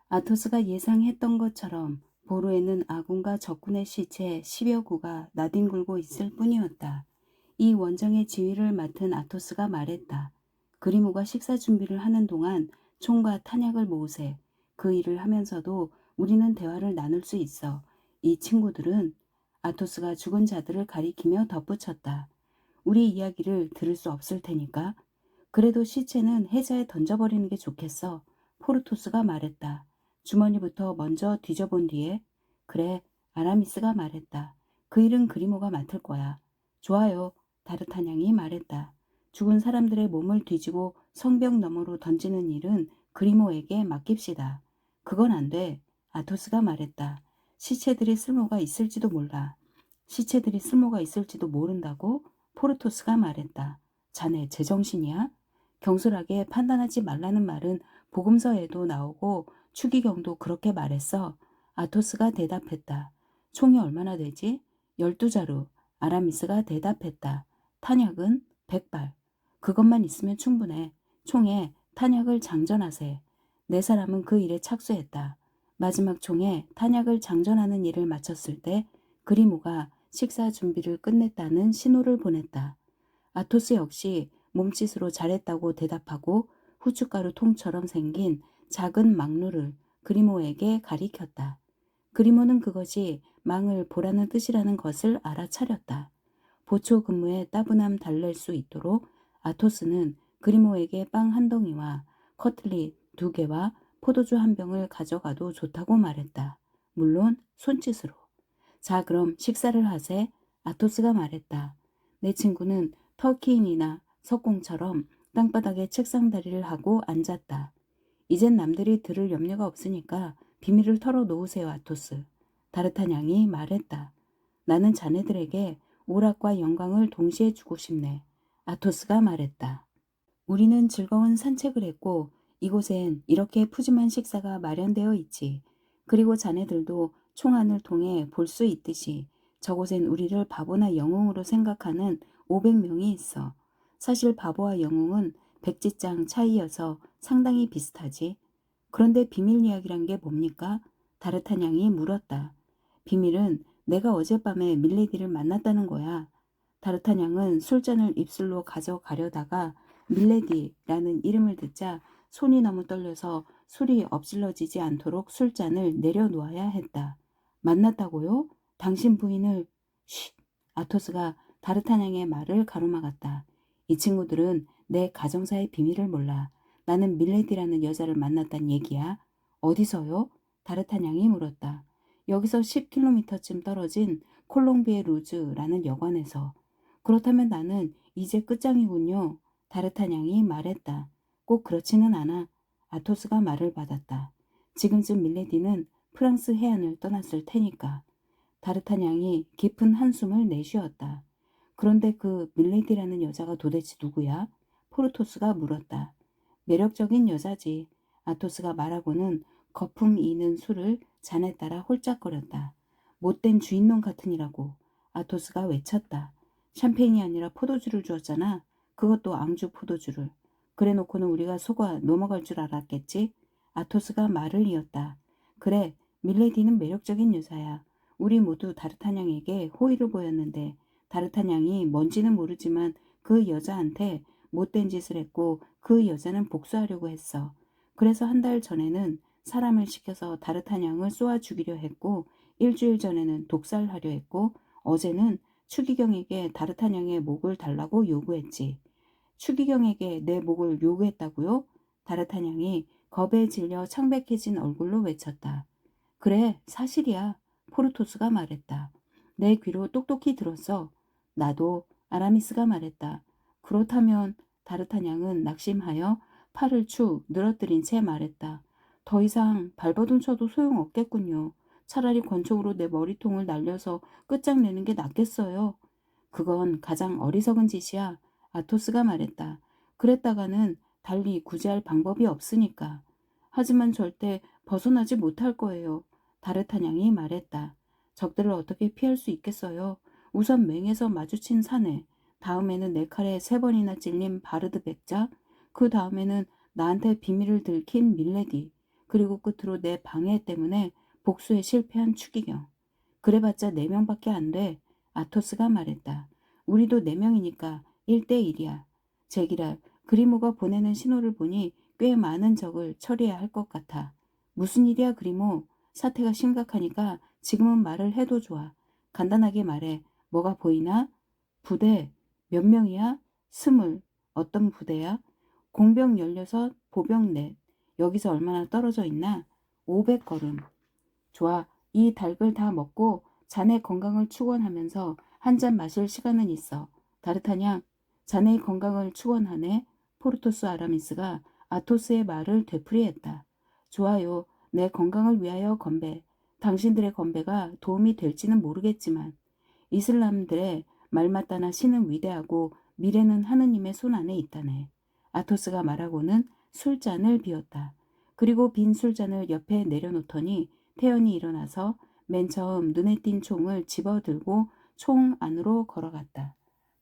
A: 아토스가 예상했던 것처럼 보루에는 아군과 적군의 시체 10여 구가 나뒹굴고 있을 뿐이었다. 이 원정의 지휘를 맡은 아토스가 말했다. 그리모가 식사 준비를 하는 동안 총과 탄약을 모으세. 그 일을 하면서도 우리는 대화를 나눌 수 있어. 이 친구들은 아토스가 죽은 자들을 가리키며 덧붙였다. 우리 이야기를 들을 수 없을 테니까. 그래도 시체는 해자에 던져버리는 게 좋겠어. 포르토스가 말했다. 주머니부터 먼저 뒤져본 뒤에 그래, 아라미스가 말했다. 그 일은 그리모가 맡을 거야. 좋아요. 다르타냥이 말했다. 죽은 사람들의 몸을 뒤지고 성벽 너머로 던지는 일은 그리모에게 맡깁시다. 그건 안 돼. 아토스가 말했다. 시체들이 쓸모가 있을지도 몰라. 시체들이 쓸모가 있을지도 모른다고? 포르토스가 말했다. 자네 제정신이야? 경솔하게 판단하지 말라는 말은 복음서에도 나오고 추기경도 그렇게 말했어. 아토스가 대답했다. 총이 얼마나 되지? 12자루. 아라미스가 대답했다. 탄약은 100발. 그것만 있으면 충분해. 총에 탄약을 장전하세. 4사람은 그 일에 착수했다. 마지막 총에 탄약을 장전하는 일을 마쳤을 때 그리모가 식사 준비를 끝냈다는 신호를 보냈다. 아토스 역시 몸짓으로 잘했다고 대답하고 후춧가루 통처럼 생긴 작은 망루를 그리모에게 가리켰다. 그리모는 그것이 망을 보라는 뜻이라는 것을 알아차렸다. 보초 근무에 따분함 달랠 수 있도록 아토스는 그리모에게 빵 한 덩이와 커틀릿 2개와 포도주 한 병을 가져가도 좋다고 말했다. 물론 손짓으로. 자, 그럼 식사를 하세. 아토스가 말했다. 내 친구는 터키인이나 석공처럼 땅바닥에 책상 다리를 하고 앉았다. 이젠 남들이 들을 염려가 없으니까 비밀을 털어놓으세요, 아토스. 다르타냥이 말했다. 나는 자네들에게 오락과 영광을 동시에 주고 싶네. 아토스가 말했다. 우리는 즐거운 산책을 했고 이곳엔 이렇게 푸짐한 식사가 마련되어 있지. 그리고 자네들도 총안을 통해 볼 수 있듯이 저곳엔 우리를 바보나 영웅으로 생각하는 500명이 있어. 사실 바보와 영웅은 백지장 차이여서 상당히 비슷하지. 그런데 비밀 이야기란 게 뭡니까? 다르타냥이 물었다. 비밀은 내가 어젯밤에 밀레디를 만났다는 거야. 다르타냥은 술잔을 입술로 가져가려다가 밀레디라는 이름을 듣자 손이 너무 떨려서 술이 엎질러지지 않도록 술잔을 내려놓아야 했다. 만났다고요? 당신 부인을... 쉿! 아토스가 다르타냥의 말을 가로막았다. 이 친구들은 내 가정사의 비밀을 몰라. 나는 밀레디라는 여자를 만났단 얘기야. 어디서요? 다르타냥이 물었다. 여기서 10km쯤 떨어진 콜롱비에 루즈라는 여관에서. 그렇다면 나는 이제 끝장이군요. 다르타냥이 말했다. 꼭 그렇지는 않아. 아토스가 말을 받았다. 지금쯤 밀레디는 프랑스 해안을 떠났을 테니까. 다르타냥이 깊은 한숨을 내쉬었다. 그런데 그 밀레디라는 여자가 도대체 누구야? 포르토스가 물었다. 매력적인 여자지. 아토스가 말하고는 거품 이는 술을 잔에 따라 홀짝거렸다. 못된 주인놈 같으니라고. 아토스가 외쳤다. 샴페인이 아니라 포도주를 주었잖아. 그것도 앙주 포도주를. 그래놓고는 우리가 속아 넘어갈 줄 알았겠지? 아토스가 말을 이었다. 그래, 밀레디는 매력적인 여자야. 우리 모두 다르타냥에게 호의를 보였는데 다르타냥이 뭔지는 모르지만 그 여자한테 못된 짓을 했고 그 여자는 복수하려고 했어. 그래서 한 달 전에는 사람을 시켜서 다르타냥을 쏘아 죽이려 했고 일주일 전에는 독살하려 했고 어제는 추기경에게 다르타냥의 목을 달라고 요구했지. 추기경에게 내 목을 요구했다고요? 다르타냥이 겁에 질려 창백해진 얼굴로 외쳤다. 그래, 사실이야. 포르토스가 말했다. 내 귀로 똑똑히 들었어. 나도. 아라미스가 말했다. 그렇다면 다르타냥은 낙심하여 팔을 축 늘어뜨린 채 말했다. 더 이상 발버둥 쳐도 소용없겠군요. 차라리 권총으로 내 머리통을 날려서 끝장내는 게 낫겠어요. 그건 가장 어리석은 짓이야. 아토스가 말했다. 그랬다가는 달리 구제할 방법이 없으니까. 하지만 절대 벗어나지 못할 거예요. 다르타냥이 말했다. 적들을 어떻게 피할 수 있겠어요? 우선 맹에서 마주친 사내, 다음에는 내 칼에 3번이나 찔린 바르드 백작, 그 다음에는 나한테 비밀을 들킨 밀레디, 그리고 끝으로 내 방해 때문에 복수에 실패한 추기경. 그래봤자 4명밖에 안 돼. 아토스가 말했다. 우리도 4명이니까 1대1이야. 제기랄, 그리모가 보내는 신호를 보니 꽤 많은 적을 처리해야 할 것 같아. 무슨 일이야, 그리모? 사태가 심각하니까 지금은 말을 해도 좋아. 간단하게 말해. 뭐가 보이나? 부대. 몇 명이야? 20. 어떤 부대야? 공병 16, 보병 4. 여기서 얼마나 떨어져 있나? 500걸음. 좋아. 이 닭을 다 먹고 자네 건강을 축원하면서 한 잔 마실 시간은 있어. 다르타냥, 자네의 건강을 축원하네. 포르토스 아라미스가 아토스의 말을 되풀이했다. 좋아요. 내 건강을 위하여 건배. 당신들의 건배가 도움이 될지는 모르겠지만 이슬람들의 말마따나 신은 위대하고 미래는 하느님의 손 안에 있다네. 아토스가 말하고는 술잔을 비웠다. 그리고 빈 술잔을 옆에 내려놓더니 태연이 일어나서 맨 처음 눈에 띈 총을 집어들고 총 안으로 걸어갔다.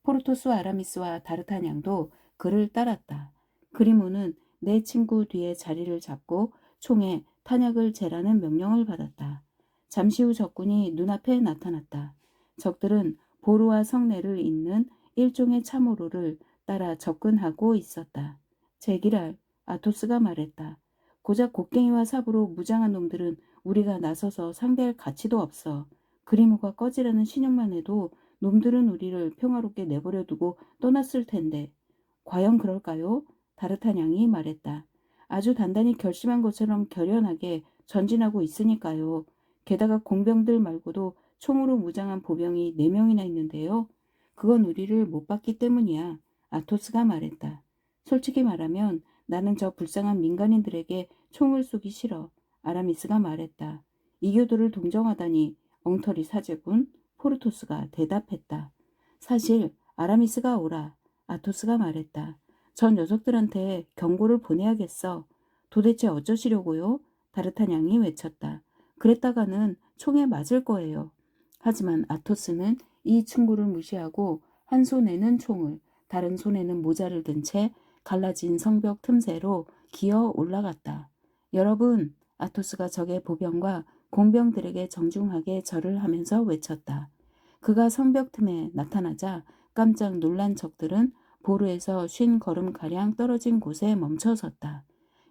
A: 포르토스 아라미스와 다르타냥도 그를 따랐다. 그리모는 내 친구 뒤에 자리를 잡고 총에 탄약을 재라는 명령을 받았다. 잠시 후 적군이 눈앞에 나타났다. 적들은 보루와 성내를 잇는 일종의 참호로를 따라 접근하고 있었다. 제기랄, 아토스가 말했다. 고작 곡괭이와 삽으로 무장한 놈들은 우리가 나서서 상대할 가치도 없어. 그리모가 꺼지라는 신용만 해도 놈들은 우리를 평화롭게 내버려두고 떠났을 텐데. 과연 그럴까요? 다르타냥이 말했다. 아주 단단히 결심한 것처럼 결연하게 전진하고 있으니까요. 게다가 공병들 말고도 총으로 무장한 보병이 4명이나 있는데요. 그건 우리를 못 봤기 때문이야. 아토스가 말했다. 솔직히 말하면 나는 저 불쌍한 민간인들에게 총을 쏘기 싫어. 아라미스가 말했다. 이교도를 동정하다니 엉터리 사제군. 포르토스가 대답했다. 사실 아라미스가 오라. 아토스가 말했다. 전 녀석들한테 경고를 보내야겠어. 도대체 어쩌시려고요? 다르타냥이 외쳤다. 그랬다가는 총에 맞을 거예요. 하지만 아토스는 이 충고를 무시하고 한 손에는 총을, 다른 손에는 모자를 든 채 갈라진 성벽 틈새로 기어 올라갔다. 여러분, 아토스가 적의 보병과 공병들에게 정중하게 절을 하면서 외쳤다. 그가 성벽 틈에 나타나자 깜짝 놀란 적들은 보루에서 50걸음가량 떨어진 곳에 멈춰 섰다.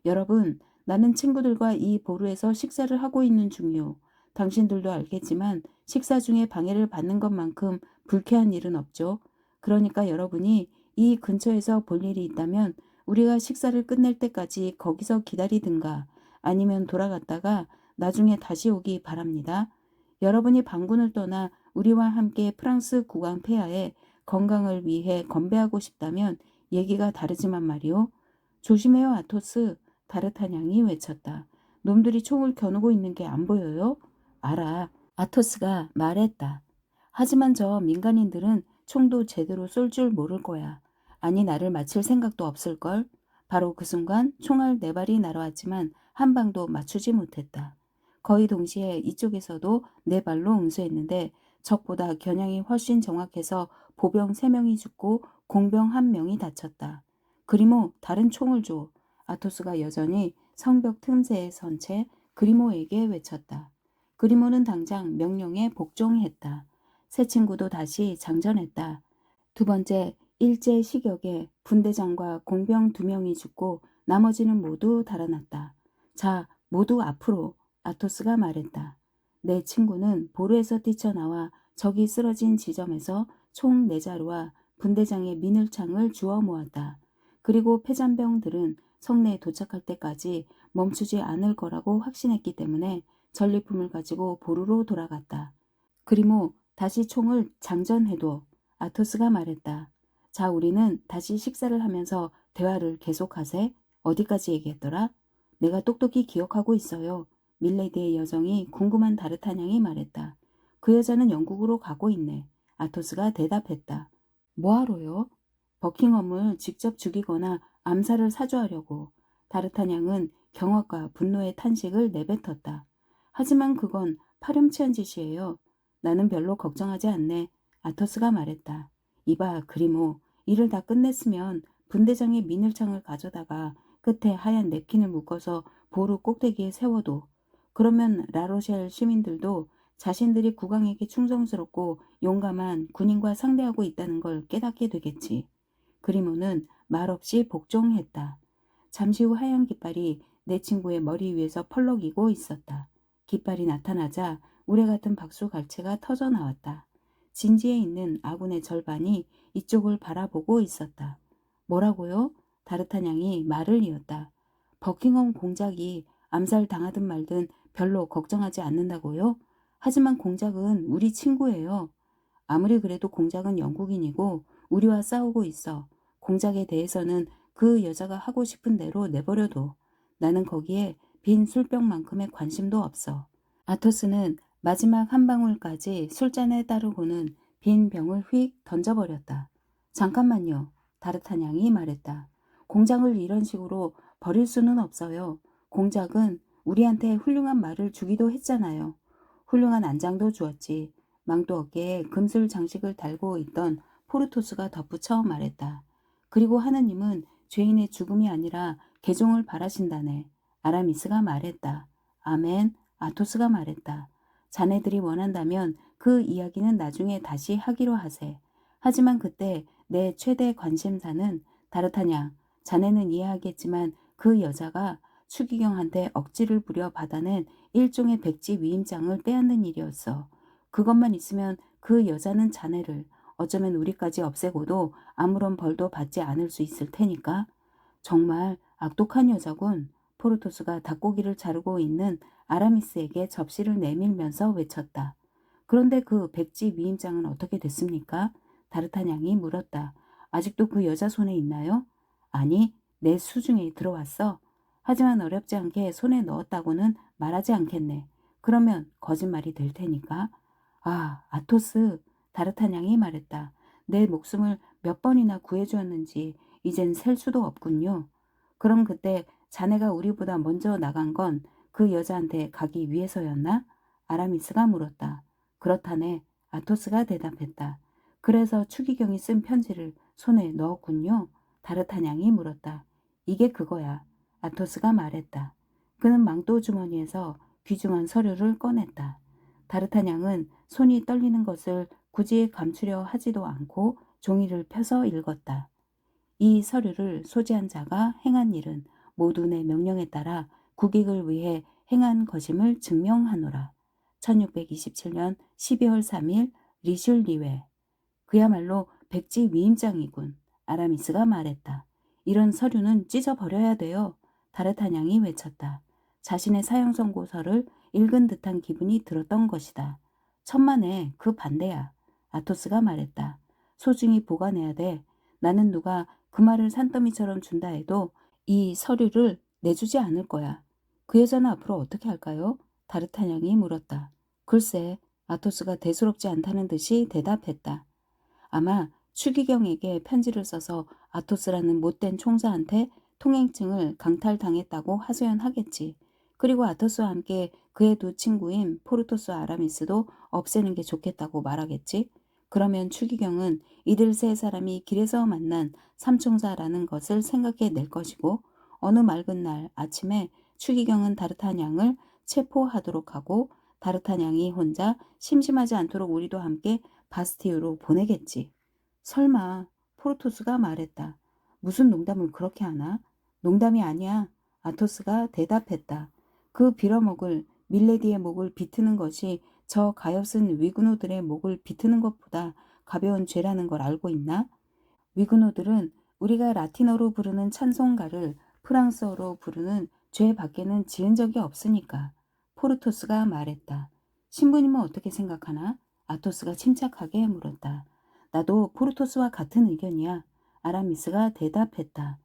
A: 여러분, 나는 친구들과 이 보루에서 식사를 하고 있는 중이요. 당신들도 알겠지만 식사 중에 방해를 받는 것만큼 불쾌한 일은 없죠. 그러니까 여러분이 이 근처에서 볼 일이 있다면 우리가 식사를 끝낼 때까지 거기서 기다리든가 아니면 돌아갔다가 나중에 다시 오기 바랍니다. 여러분이 방군을 떠나 우리와 함께 프랑스 국왕 폐하의 건강을 위해 건배하고 싶다면 얘기가 다르지만 말이오. 조심해요, 아토스. 다르타냥이 외쳤다. 놈들이 총을 겨누고 있는 게 안 보여요? 알아. 아토스가 말했다. 하지만 저 민간인들은 총도 제대로 쏠 줄 모를 거야. 아니 나를 맞힐 생각도 없을걸. 바로 그 순간 총알 4발이 날아왔지만 한 방도 맞추지 못했다. 거의 동시에 이쪽에서도 4발로 응수했는데 적보다 겨냥이 훨씬 정확해서 보병 3명이 죽고 공병 1명이 다쳤다. 그리모 다른 총을 줘. 아토스가 여전히 성벽 틈새에 선 채 그리모에게 외쳤다. 그리모는 당장 명령에 복종했다. 새 친구도 다시 장전했다. 두 번째 일제 시격에 분대장과 공병 2명이 죽고 나머지는 모두 달아났다. 자, 모두 앞으로. 아토스가 말했다. 내 친구는 보루에서 뛰쳐나와 적이 쓰러진 지점에서 총 4자루와 분대장의 미늘창을 주워 모았다. 그리고 패잔병들은 성내에 도착할 때까지 멈추지 않을 거라고 확신했기 때문에 전리품을 가지고 보루로 돌아갔다. 그리모, 다시 총을 장전해둬. 아토스가 말했다. 자, 우리는 다시 식사를 하면서 대화를 계속하세. 어디까지 얘기했더라? 내가 똑똑히 기억하고 있어요. 밀레디의 여정이 궁금한 다르타냥이 말했다. 그 여자는 영국으로 가고 있네. 아토스가 대답했다. 뭐하러요? 버킹엄을 직접 죽이거나 암살을 사주하려고. 다르타냥은 경악과 분노의 탄식을 내뱉었다. 하지만 그건 파렴치한 짓이에요. 나는 별로 걱정하지 않네. 아토스가 말했다. 이봐 그리모, 일을 다 끝냈으면 분대장의 미늘창을 가져다가 끝에 하얀 냅킨을 묶어서 보루 꼭대기에 세워둬. 그러면 라로셸 시민들도 자신들이 국왕에게 충성스럽고 용감한 군인과 상대하고 있다는 걸 깨닫게 되겠지. 그리모는 말없이 복종했다. 잠시 후 하얀 깃발이 내 친구의 머리 위에서 펄럭이고 있었다. 깃발이 나타나자 우레 같은 박수갈채가 터져 나왔다. 진지에 있는 아군의 절반이 이쪽을 바라보고 있었다. 뭐라고요? 다르타냥이 말을 이었다. 버킹엄 공작이 암살당하든 말든 별로 걱정하지 않는다고요? 하지만 공작은 우리 친구예요. 아무리 그래도 공작은 영국인이고 우리와 싸우고 있어. 공작에 대해서는 그 여자가 하고 싶은 대로 내버려둬. 나는 거기에 빈 술병만큼의 관심도 없어. 아토스는 마지막 한 방울까지 술잔에 따르고는 빈 병을 휙 던져버렸다. 잠깐만요. 다르타냥이 말했다. 공작을 이런 식으로 버릴 수는 없어요. 공작은 우리한테 훌륭한 말을 주기도 했잖아요. 훌륭한 안장도 주었지. 망토 어깨에 금술 장식을 달고 있던 포르토스가 덧붙여 말했다. 그리고 하느님은 죄인의 죽음이 아니라 개종을 바라신다네. 아라미스가 말했다. 아멘. 아토스가 말했다. 자네들이 원한다면 그 이야기는 나중에 다시 하기로 하세. 하지만 그때 내 최대 관심사는 다르타냥, 자네는 이해하겠지만 그 여자가 추기경한테 억지를 부려 받아낸 일종의 백지 위임장을 빼앗는 일이었어. 그것만 있으면 그 여자는 자네를 어쩌면 우리까지 없애고도 아무런 벌도 받지 않을 수 있을 테니까. 정말 악독한 여자군. 포르토스가 닭고기를 자르고 있는 아라미스에게 접시를 내밀면서 외쳤다. 그런데 그 백지 위임장은 어떻게 됐습니까? 다르타냥이 물었다. 아직도 그 여자 손에 있나요? 아니, 내 수중에 들어왔어. 하지만 어렵지 않게 손에 넣었다고는 말하지 않겠네. 그러면 거짓말이 될 테니까. 아, 아토스, 다르타냥이 말했다. 내 목숨을 몇 번이나 구해주었는지 이젠 셀 수도 없군요. 그럼 그때 자네가 우리보다 먼저 나간 건 그 여자한테 가기 위해서였나? 아라미스가 물었다. 그렇다네. 아토스가 대답했다. 그래서 추기경이 쓴 편지를 손에 넣었군요. 다르타냥이 물었다. 이게 그거야. 아토스가 말했다. 그는 망토 주머니에서 귀중한 서류를 꺼냈다. 다르타냥은 손이 떨리는 것을 굳이 감추려 하지도 않고 종이를 펴서 읽었다. 이 서류를 소지한 자가 행한 일은 모두 내 명령에 따라 국익을 위해 행한 것임을 증명하노라. 1627년 12월 3일 리슐리웨. 그야말로 백지 위임장이군. 아라미스가 말했다. 이런 서류는 찢어버려야 돼요. 다르타냥이 외쳤다. 자신의 사형 선고서를 읽은 듯한 기분이 들었던 것이다. 천만에 그 반대야. 아토스가 말했다. 소중히 보관해야 돼. 나는 누가 그 말을 산더미처럼 준다 해도 이 서류를 내주지 않을 거야. 그 여자는 앞으로 어떻게 할까요? 다르타냥이 물었다. 글쎄, 아토스가 대수롭지 않다는 듯이 대답했다. 아마 추기경에게 편지를 써서 아토스라는 못된 총사한테 통행증을 강탈당했다고 하소연하겠지. 그리고 아토스와 함께 그의 두 친구인 포르토스와 아라미스도 없애는 게 좋겠다고 말하겠지. 그러면 추기경은 이들 세 사람이 길에서 만난 삼총사라는 것을 생각해 낼 것이고 어느 맑은 날 아침에 추기경은 다르타냥을 체포하도록 하고 다르타냥이 혼자 심심하지 않도록 우리도 함께 바스티유로 보내겠지. 설마, 포르토스가 말했다. 무슨 농담을 그렇게 하나? 농담이 아니야. 아토스가 대답했다. 그 빌어먹을 밀레디의 목을 비트는 것이 저 가엾은 위구노들의 목을 비트는 것보다 가벼운 죄라는 걸 알고 있나? 위구노들은 우리가 라틴어로 부르는 찬송가를 프랑스어로 부르는 죄 밖에는 지은 적이 없으니까. 포르토스가 말했다. 신부님은 어떻게 생각하나? 아토스가 침착하게 물었다. 나도 포르토스와 같은 의견이야. 아라미스가 대답했다.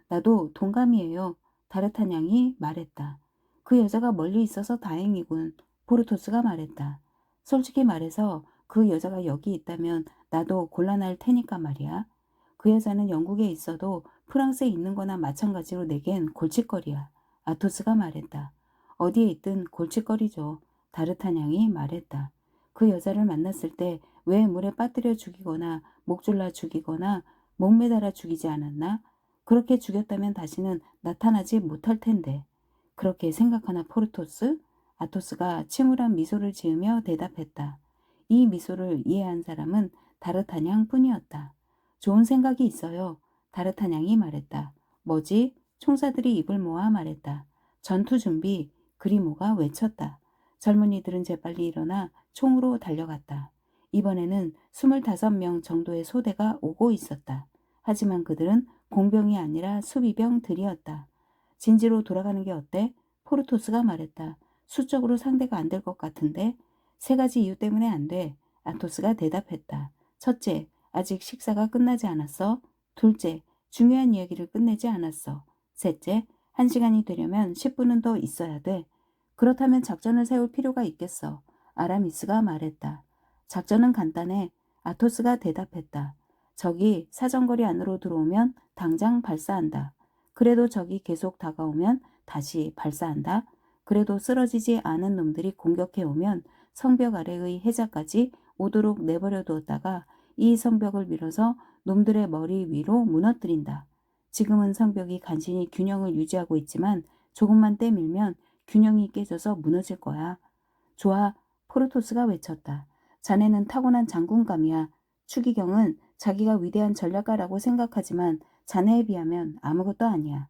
A: 나도 동감이에요. 다르타냥이 말했다. 그 여자가 멀리 있어서 다행이군. 포르토스가 말했다. 솔직히 말해서 그 여자가 여기 있다면 나도 곤란할 테니까 말이야. 그 여자는 영국에 있어도 프랑스에 있는 거나 마찬가지로 내겐 골칫거리야. 아토스가 말했다. 어디에 있든 골칫거리죠. 다르타냥이 말했다. 그 여자를 만났을 때 왜 물에 빠뜨려 죽이거나 목 졸라 죽이거나 목 매달아 죽이지 않았나? 그렇게 죽였다면 다시는 나타나지 못할 텐데. 그렇게 생각하나 포르토스? 아토스가 침울한 미소를 지으며 대답했다. 이 미소를 이해한 사람은 다르타냥 뿐이었다. 좋은 생각이 있어요. 다르타냥이 말했다. 뭐지? 총사들이 입을 모아 말했다. 전투 준비. 그리모가 외쳤다. 젊은이들은 재빨리 일어나 총으로 달려갔다. 이번에는 25명 정도의 소대가 오고 있었다. 하지만 그들은 공병이 아니라 수비병들이었다. 진지로 돌아가는 게 어때? 포르토스가 말했다. 수적으로 상대가 안 될 것 같은데? 세 가지 이유 때문에 안 돼. 아토스가 대답했다. 첫째, 아직 식사가 끝나지 않았어. 둘째, 중요한 이야기를 끝내지 않았어. 셋째, 1시간이 되려면 10분은 더 있어야 돼. 그렇다면 작전을 세울 필요가 있겠어. 아라미스가 말했다. 작전은 간단해. 아토스가 대답했다. 적이 사정거리 안으로 들어오면 당장 발사한다. 그래도 적이 계속 다가오면 다시 발사한다. 그래도 쓰러지지 않은 놈들이 공격해오면 성벽 아래의 해자까지 오도록 내버려 두었다가 이 성벽을 밀어서 놈들의 머리 위로 무너뜨린다. 지금은 성벽이 간신히 균형을 유지하고 있지만 조금만 떼밀면 균형이 깨져서 무너질 거야. 좋아, 포르토스가 외쳤다. 자네는 타고난 장군감이야. 추기경은 자기가 위대한 전략가라고 생각하지만 자네에 비하면 아무것도 아니야.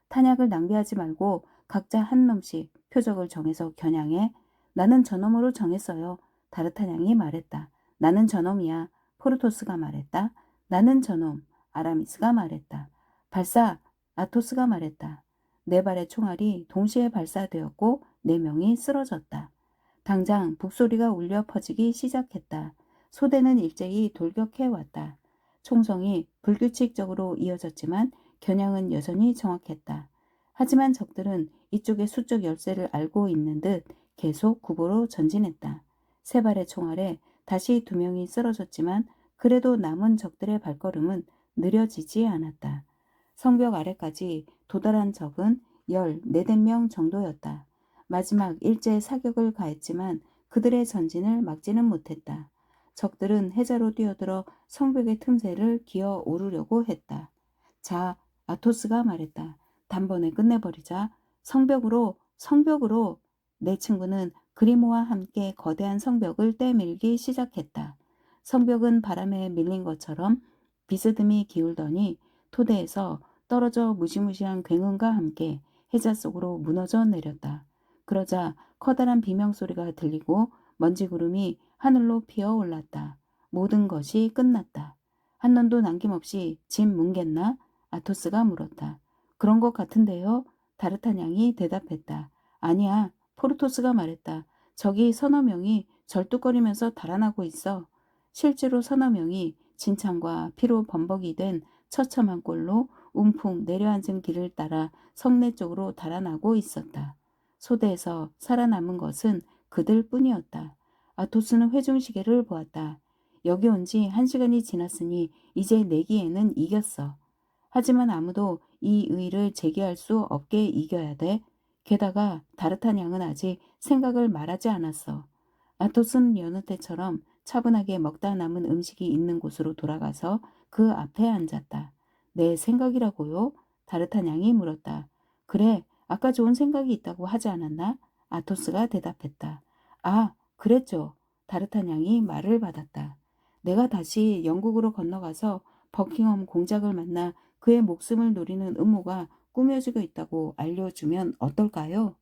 A: 탄약을 낭비하지 말고 각자 한 놈씩 표적을 정해서 겨냥해. 나는 저놈으로 정했어요. 다르타냥이 말했다. 나는 저놈이야. 포르토스가 말했다. 나는 저놈. 아라미스가 말했다. 발사! 아토스가 말했다. 네 발의 총알이 동시에 발사되었고 4명이 쓰러졌다. 당장 북소리가 울려 퍼지기 시작했다. 소대는 일제히 돌격해왔다. 총성이 불규칙적으로 이어졌지만 겨냥은 여전히 정확했다. 하지만 적들은 이쪽의 수적 열세를 알고 있는 듯 계속 구보로 전진했다. 3발의 총알에 다시 2명이 쓰러졌지만 그래도 남은 적들의 발걸음은 느려지지 않았다. 성벽 아래까지 도달한 적은 14명 정도였다. 마지막 일제의 사격을 가했지만 그들의 전진을 막지는 못했다. 적들은 해자로 뛰어들어 성벽의 틈새를 기어 오르려고 했다. 자, 아토스가 말했다. 단번에 끝내버리자. 성벽으로, 성벽으로. 내 친구는 그리모와 함께 거대한 성벽을 떼밀기 시작했다. 성벽은 바람에 밀린 것처럼 비스듬히 기울더니 토대에서 떨어져 무시무시한 굉음과 함께 해자 속으로 무너져 내렸다. 그러자 커다란 비명소리가 들리고 먼지구름이 하늘로 피어올랐다. 모든 것이 끝났다. 한 놈도 남김없이 집 뭉갰나? 아토스가 물었다. 그런 것 같은데요? 다르타냥이 대답했다. 아니야. 포르토스가 말했다. 저기 서너 명이 절뚝거리면서 달아나고 있어. 실제로 서너 명이 진창과 피로 범벅이 된 처참한 꼴로 움푹 내려앉은 길을 따라 성내 쪽으로 달아나고 있었다. 소대에서 살아남은 것은 그들 뿐이었다. 아토스는 회중시계를 보았다. 여기 온 지 1시간이 지났으니 이제 내기에는 이겼어. 하지만 아무도 이 의의를 제기할 수 없게 이겨야 돼. 게다가 다르타냥은 아직 생각을 말하지 않았어. 아토스는 여느 때처럼 차분하게 먹다 남은 음식이 있는 곳으로 돌아가서 그 앞에 앉았다. 내 생각이라고요? 다르타냥이 물었다. 그래, 아까 좋은 생각이 있다고 하지 않았나? 아토스가 대답했다. 아, 그랬죠. 다르타냥이 말을 받았다. 내가 다시 영국으로 건너가서 버킹엄 공작을 만나 그의 목숨을 노리는 음모가 꾸며지고 있다고 알려주면 어떨까요?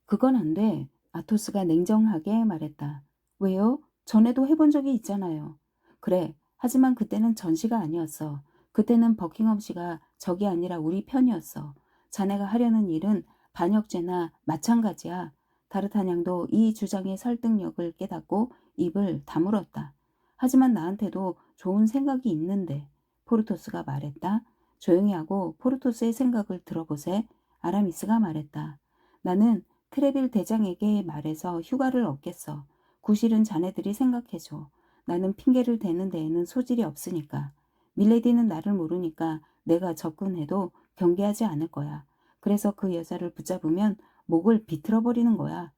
A: 그건 안 돼. 아토스가 냉정하게 말했다. 왜요? 전에도 해본 적이 있잖아요. 그래. 하지만 그때는 전시가 아니었어. 그때는 버킹엄씨가 적이 아니라 우리 편이었어. 자네가 하려는 일은 반역죄나 마찬가지야. 다르타냥도 이 주장의 설득력을 깨닫고 입을 다물었다. 하지만 나한테도 좋은 생각이 있는데. 포르토스가 말했다. 조용히 하고 포르토스의 생각을 들어보세. 아라미스가 말했다. 나는 트레빌 대장에게 말해서 휴가를 얻겠어. 구실은 자네들이 생각해줘. 나는 핑계를 대는 데에는 소질이 없으니까. 밀레디는 나를 모르니까 내가 접근해도 경계하지 않을 거야. 그래서 그 여자를 붙잡으면 목을 비틀어버리는 거야.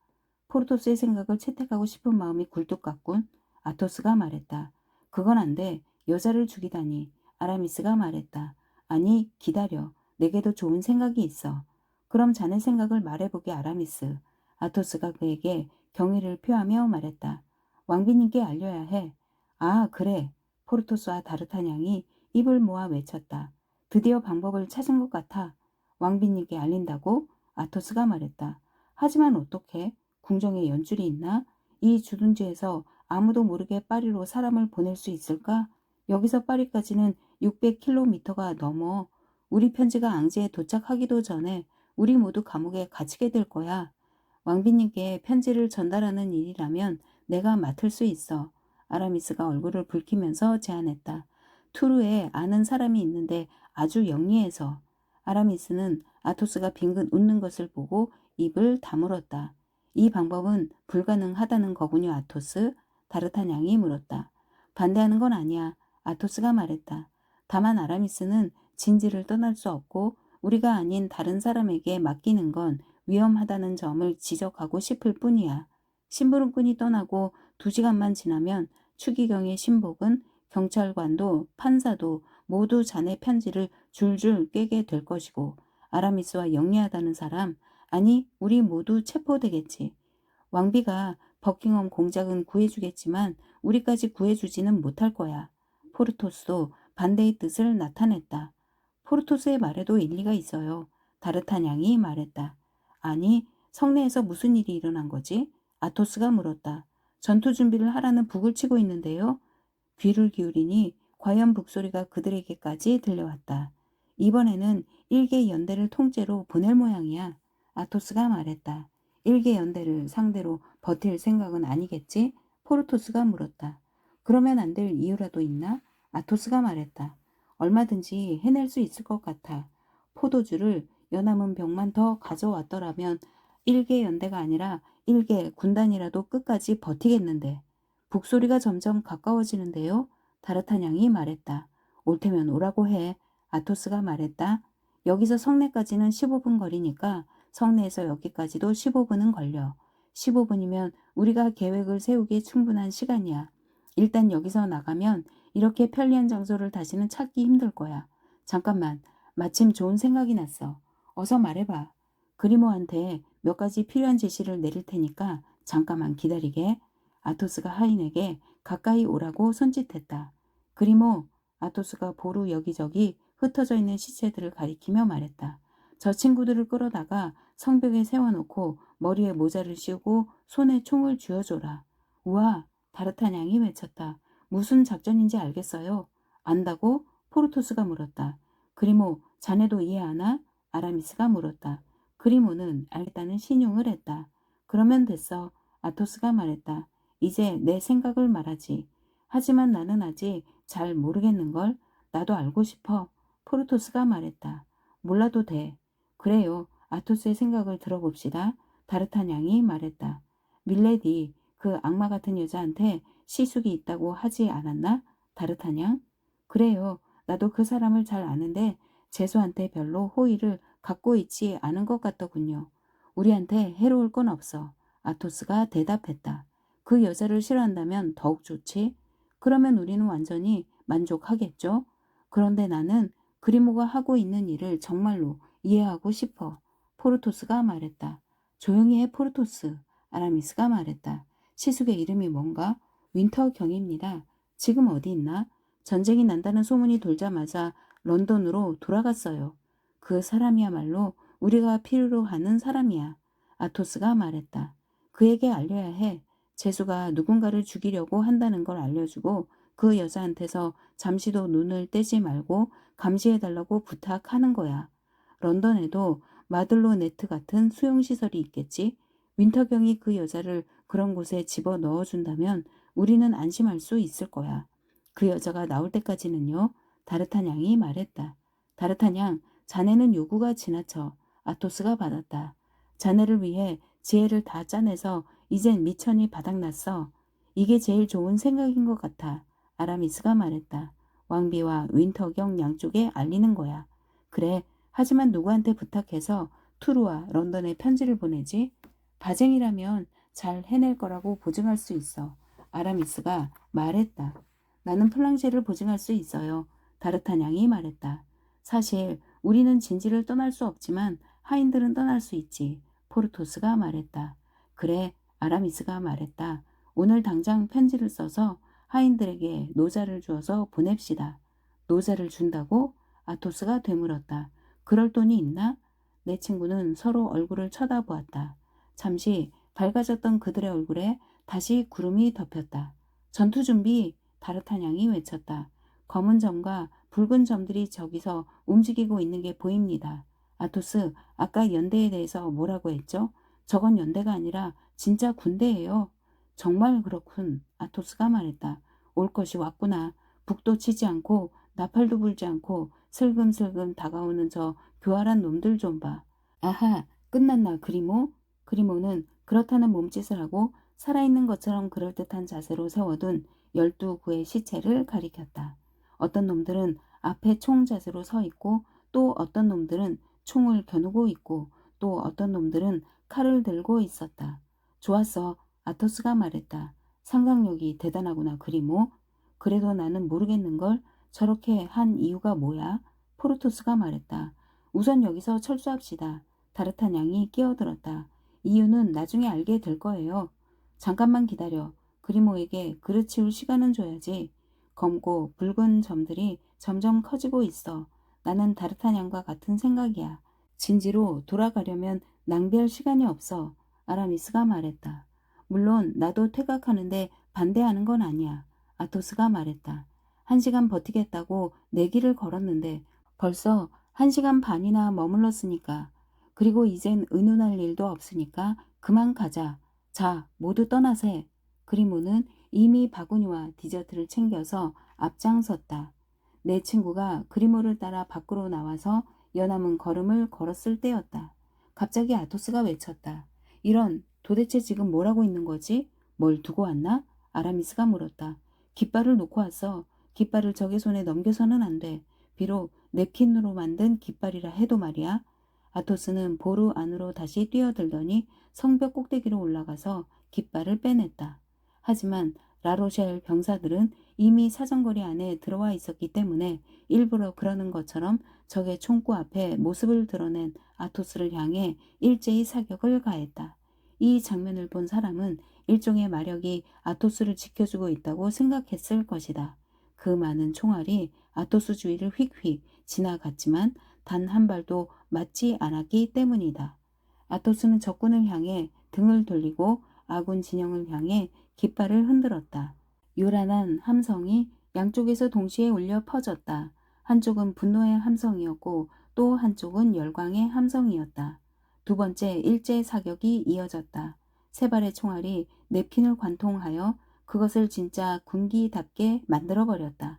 A: 포르토스의 생각을 채택하고 싶은 마음이 굴뚝 같군. 아토스가 말했다. 그건 안 돼. 여자를 죽이다니. 아라미스가 말했다. 아니, 기다려. 내게도 좋은 생각이 있어. 그럼 자네 생각을 말해보게, 아라미스. 아토스가 그에게 경의를 표하며 말했다. 왕비님께 알려야 해. 아, 그래. 포르토스와 다르타냥이 입을 모아 외쳤다. 드디어 방법을 찾은 것 같아. 왕비님께 알린다고? 아토스가 말했다. 하지만 어떻게? 궁정에 연줄이 있나? 이 주둔지에서 아무도 모르게 파리로 사람을 보낼 수 있을까? 여기서 파리까지는 600km가 넘어. 우리 편지가 앙제에 도착하기도 전에 우리 모두 감옥에 갇히게 될 거야. 왕비님께 편지를 전달하는 일이라면 내가 맡을 수 있어. 아라미스가 얼굴을 붉히면서 제안했다. 투르에 아는 사람이 있는데 아주 영리해서. 아라미스는 아토스가 빙긋 웃는 것을 보고 입을 다물었다. 이 방법은 불가능하다는 거군요, 아토스. 다르타냥이 물었다. 반대하는 건 아니야. 아토스가 말했다. 다만 아라미스는 진지를 떠날 수 없고 우리가 아닌 다른 사람에게 맡기는 건 위험하다는 점을 지적하고 싶을 뿐이야. 심부름꾼이 떠나고 2시간만 지나면 추기경의 신복은 경찰관도 판사도 모두 자네 편지를 줄줄 꿰게 될 것이고 아라미스와 영리하다는 사람, 아니 우리 모두 체포되겠지. 왕비가 버킹엄 공작은 구해주겠지만 우리까지 구해주지는 못할 거야. 포르토스도 반대의 뜻을 나타냈다. 포르토스의 말에도 일리가 있어요. 다르타냥이 말했다. 아니, 성내에서 무슨 일이 일어난 거지? 아토스가 물었다. 전투 준비를 하라는 북을 치고 있는데요. 귀를 기울이니 과연 북소리가 그들에게까지 들려왔다. 이번에는 일개 연대를 통째로 보낼 모양이야. 아토스가 말했다. 일개 연대를 상대로 버틸 생각은 아니겠지? 포르토스가 물었다. 그러면 안 될 이유라도 있나? 아토스가 말했다. 얼마든지 해낼 수 있을 것 같아. 포도주를 여남은 병만 더 가져왔더라면 일개 연대가 아니라 일개 군단이라도 끝까지 버티겠는데. 북소리가 점점 가까워지는데요. 다르타냥이 말했다. 올 테면 오라고 해. 아토스가 말했다. 여기서 성내까지는 15분 거리니까 성내에서 여기까지도 15분은 걸려. 15분이면 우리가 계획을 세우기에 충분한 시간이야. 일단 여기서 나가면 이렇게 편리한 장소를 다시는 찾기 힘들 거야. 잠깐만, 마침 좋은 생각이 났어. 어서 말해봐. 그리모한테 몇 가지 필요한 지시를 내릴 테니까 잠깐만 기다리게. 아토스가 하인에게 가까이 오라고 손짓했다. 그리모, 아토스가 보루 여기저기 흩어져 있는 시체들을 가리키며 말했다. 저 친구들을 끌어다가 성벽에 세워놓고 머리에 모자를 씌우고 손에 총을 쥐어줘라. 우와, 다르타냥이 외쳤다. 무슨 작전인지 알겠어요? 안다고? 포르토스가 물었다. 그리모, 자네도 이해하나? 아라미스가 물었다. 그리모는 알겠다는 신용을 했다. 그러면 됐어. 아토스가 말했다. 이제 내 생각을 말하지. 하지만 나는 아직 잘 모르겠는걸. 나도 알고 싶어. 포르토스가 말했다. 몰라도 돼. 그래요. 아토스의 생각을 들어봅시다. 다르타냥이 말했다. 밀레디, 그 악마 같은 여자한테 시숙이 있다고 하지 않았나? 다르타냥? 그래요. 나도 그 사람을 잘 아는데 제수한테 별로 호의를 갖고 있지 않은 것 같더군요. 우리한테 해로울 건 없어. 아토스가 대답했다. 그 여자를 싫어한다면 더욱 좋지. 그러면 우리는 완전히 만족하겠죠. 그런데 나는 그리모가 하고 있는 일을 정말로 이해하고 싶어. 포르토스가 말했다. 조용히 해 포르토스. 아라미스가 말했다. 시숙의 이름이 뭔가? 윈터경입니다. 지금 어디 있나? 전쟁이 난다는 소문이 돌자마자 런던으로 돌아갔어요. 그 사람이야말로 우리가 필요로 하는 사람이야. 아토스가 말했다. 그에게 알려야 해. 제수가 누군가를 죽이려고 한다는 걸 알려주고 그 여자한테서 잠시도 눈을 떼지 말고 감시해달라고 부탁하는 거야. 런던에도 마들로네트 같은 수용시설이 있겠지. 윈터경이 그 여자를 그런 곳에 집어 넣어준다면 우리는 안심할 수 있을 거야. 그 여자가 나올 때까지는요. 다르타냥이 말했다. 다르타냥, 자네는 요구가 지나쳐. 아토스가 받았다. 자네를 위해 지혜를 다 짜내서 이젠 미천이 바닥났어. 이게 제일 좋은 생각인 것 같아. 아라미스가 말했다. 왕비와 윈터경 양쪽에 알리는 거야. 그래, 하지만 누구한테 부탁해서 투르와 런던에 편지를 보내지? 바쟁이라면 잘 해낼 거라고 보증할 수 있어. 아라미스가 말했다. 나는 플랑제를 보증할 수 있어요. 다르타냥이 말했다. 사실 우리는 진지를 떠날 수 없지만 하인들은 떠날 수 있지. 포르토스가 말했다. 그래, 아라미스가 말했다. 오늘 당장 편지를 써서 하인들에게 노자를 주어서 보냅시다. 노자를 준다고? 아토스가 되물었다. 그럴 돈이 있나? 내 친구는 서로 얼굴을 쳐다보았다. 잠시 밝아졌던 그들의 얼굴에 다시 구름이 덮였다. 전투 준비! 다르타냥이 외쳤다. 검은 점과 붉은 점들이 저기서 움직이고 있는 게 보입니다. 아토스, 아까 연대에 대해서 뭐라고 했죠? 저건 연대가 아니라 진짜 군대예요. 정말 그렇군. 아토스가 말했다. 올 것이 왔구나. 북도 치지 않고 나팔도 불지 않고 슬금슬금 다가오는 저 교활한 놈들 좀 봐. 아하, 끝났나 그리모? 그리모는 그렇다는 몸짓을 하고 살아있는 것처럼 그럴듯한 자세로 세워둔 12구의 시체를 가리켰다. 어떤 놈들은 앞에 총 자세로 서 있고 또 어떤 놈들은 총을 겨누고 있고 또 어떤 놈들은 칼을 들고 있었다. 좋았어. 아토스가 말했다. 상상력이 대단하구나 그리모. 그래도 나는 모르겠는걸. 저렇게 한 이유가 뭐야? 포르토스가 말했다. 우선 여기서 철수합시다. 다르타냥이 끼어들었다. 이유는 나중에 알게 될 거예요. 잠깐만 기다려. 그리모에게 그르치울 시간은 줘야지. 검고 붉은 점들이 점점 커지고 있어. 나는 다르타냥과 같은 생각이야. 진지로 돌아가려면 낭비할 시간이 없어. 아라미스가 말했다. 물론 나도 퇴각하는데 반대하는 건 아니야. 아토스가 말했다. 1시간 버티겠다고 내기를 걸었는데 벌써 1시간 반이나 머물렀으니까. 그리고 이젠 의논할 일도 없으니까 그만 가자. 자, 모두 떠나세. 그리모는 이미 바구니와 디저트를 챙겨서 앞장섰다. 내 친구가 그리모를 따라 밖으로 나와서 여남은 걸음을 걸었을 때였다. 갑자기 아토스가 외쳤다. 이런, 도대체 지금 뭘 하고 있는 거지? 뭘 두고 왔나? 아라미스가 물었다. 깃발을 놓고 왔어. 깃발을 적의 손에 넘겨서는 안 돼. 비록 냅킨으로 만든 깃발이라 해도 말이야. 아토스는 보루 안으로 다시 뛰어들더니 성벽 꼭대기로 올라가서 깃발을 빼냈다. 하지만 라로셸 병사들은 이미 사정거리 안에 들어와 있었기 때문에 일부러 그러는 것처럼 적의 총구 앞에 모습을 드러낸 아토스를 향해 일제히 사격을 가했다. 이 장면을 본 사람은 일종의 마력이 아토스를 지켜주고 있다고 생각했을 것이다. 그 많은 총알이 아토스 주위를 휙휙 지나갔지만 단 한 발도 맞지 않았기 때문이다. 아토스는 적군을 향해 등을 돌리고 아군 진영을 향해 깃발을 흔들었다. 요란한 함성이 양쪽에서 동시에 울려 퍼졌다. 한쪽은 분노의 함성이었고 또 한쪽은 열광의 함성이었다. 두 번째 일제 사격이 이어졌다. 세 발의 총알이 내핀을 관통하여 그것을 진짜 군기답게 만들어버렸다.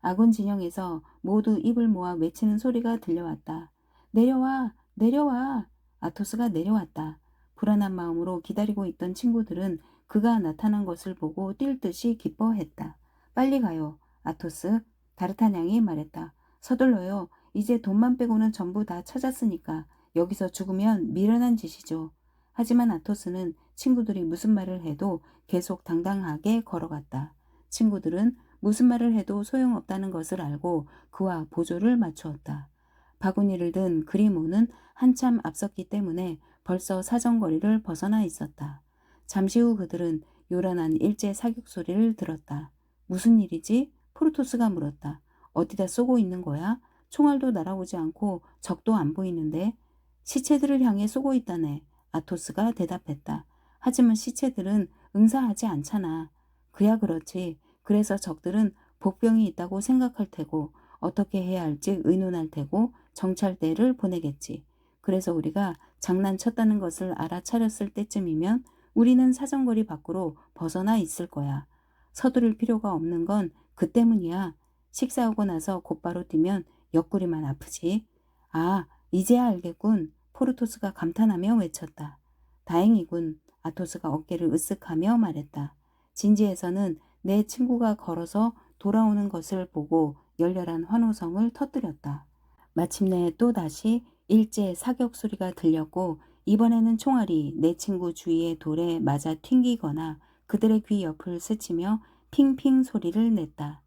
A: 아군 진영에서 모두 입을 모아 외치는 소리가 들려왔다. 내려와! 내려와! 아토스가 내려왔다. 불안한 마음으로 기다리고 있던 친구들은 그가 나타난 것을 보고 뛸 듯이 기뻐했다. 빨리 가요. 아토스. 다르타냥이 말했다. 서둘러요. 이제 돈만 빼고는 전부 다 찾았으니까 여기서 죽으면 미련한 짓이죠. 하지만 아토스는 친구들이 무슨 말을 해도 계속 당당하게 걸어갔다. 친구들은 무슨 말을 해도 소용없다는 것을 알고 그와 보조를 맞추었다. 바구니를 든 그리모는 한참 앞섰기 때문에 벌써 사정거리를 벗어나 있었다. 잠시 후 그들은 요란한 일제 사격 소리를 들었다. 무슨 일이지? 포르토스가 물었다. 어디다 쏘고 있는 거야? 총알도 날아오지 않고 적도 안 보이는데. 시체들을 향해 쏘고 있다네. 아토스가 대답했다. 하지만 시체들은 응사하지 않잖아. 그야 그렇지. 그래서 적들은 복병이 있다고 생각할 테고 어떻게 해야 할지 의논할 테고 정찰대를 보내겠지. 그래서 우리가 장난쳤다는 것을 알아차렸을 때쯤이면 우리는 사정거리 밖으로 벗어나 있을 거야. 서두를 필요가 없는 건 그 때문이야. 식사하고 나서 곧바로 뛰면 옆구리만 아프지. 아, 이제야 알겠군. 포르토스가 감탄하며 외쳤다. 다행이군. 아토스가 어깨를 으쓱하며 말했다. 진지에서는 내 친구가 걸어서 돌아오는 것을 보고 열렬한 환호성을 터뜨렸다. 마침내 또다시 일제 사격 소리가 들렸고 이번에는 총알이 내 친구 주위의 돌에 맞아 튕기거나 그들의 귀 옆을 스치며 핑핑 소리를 냈다.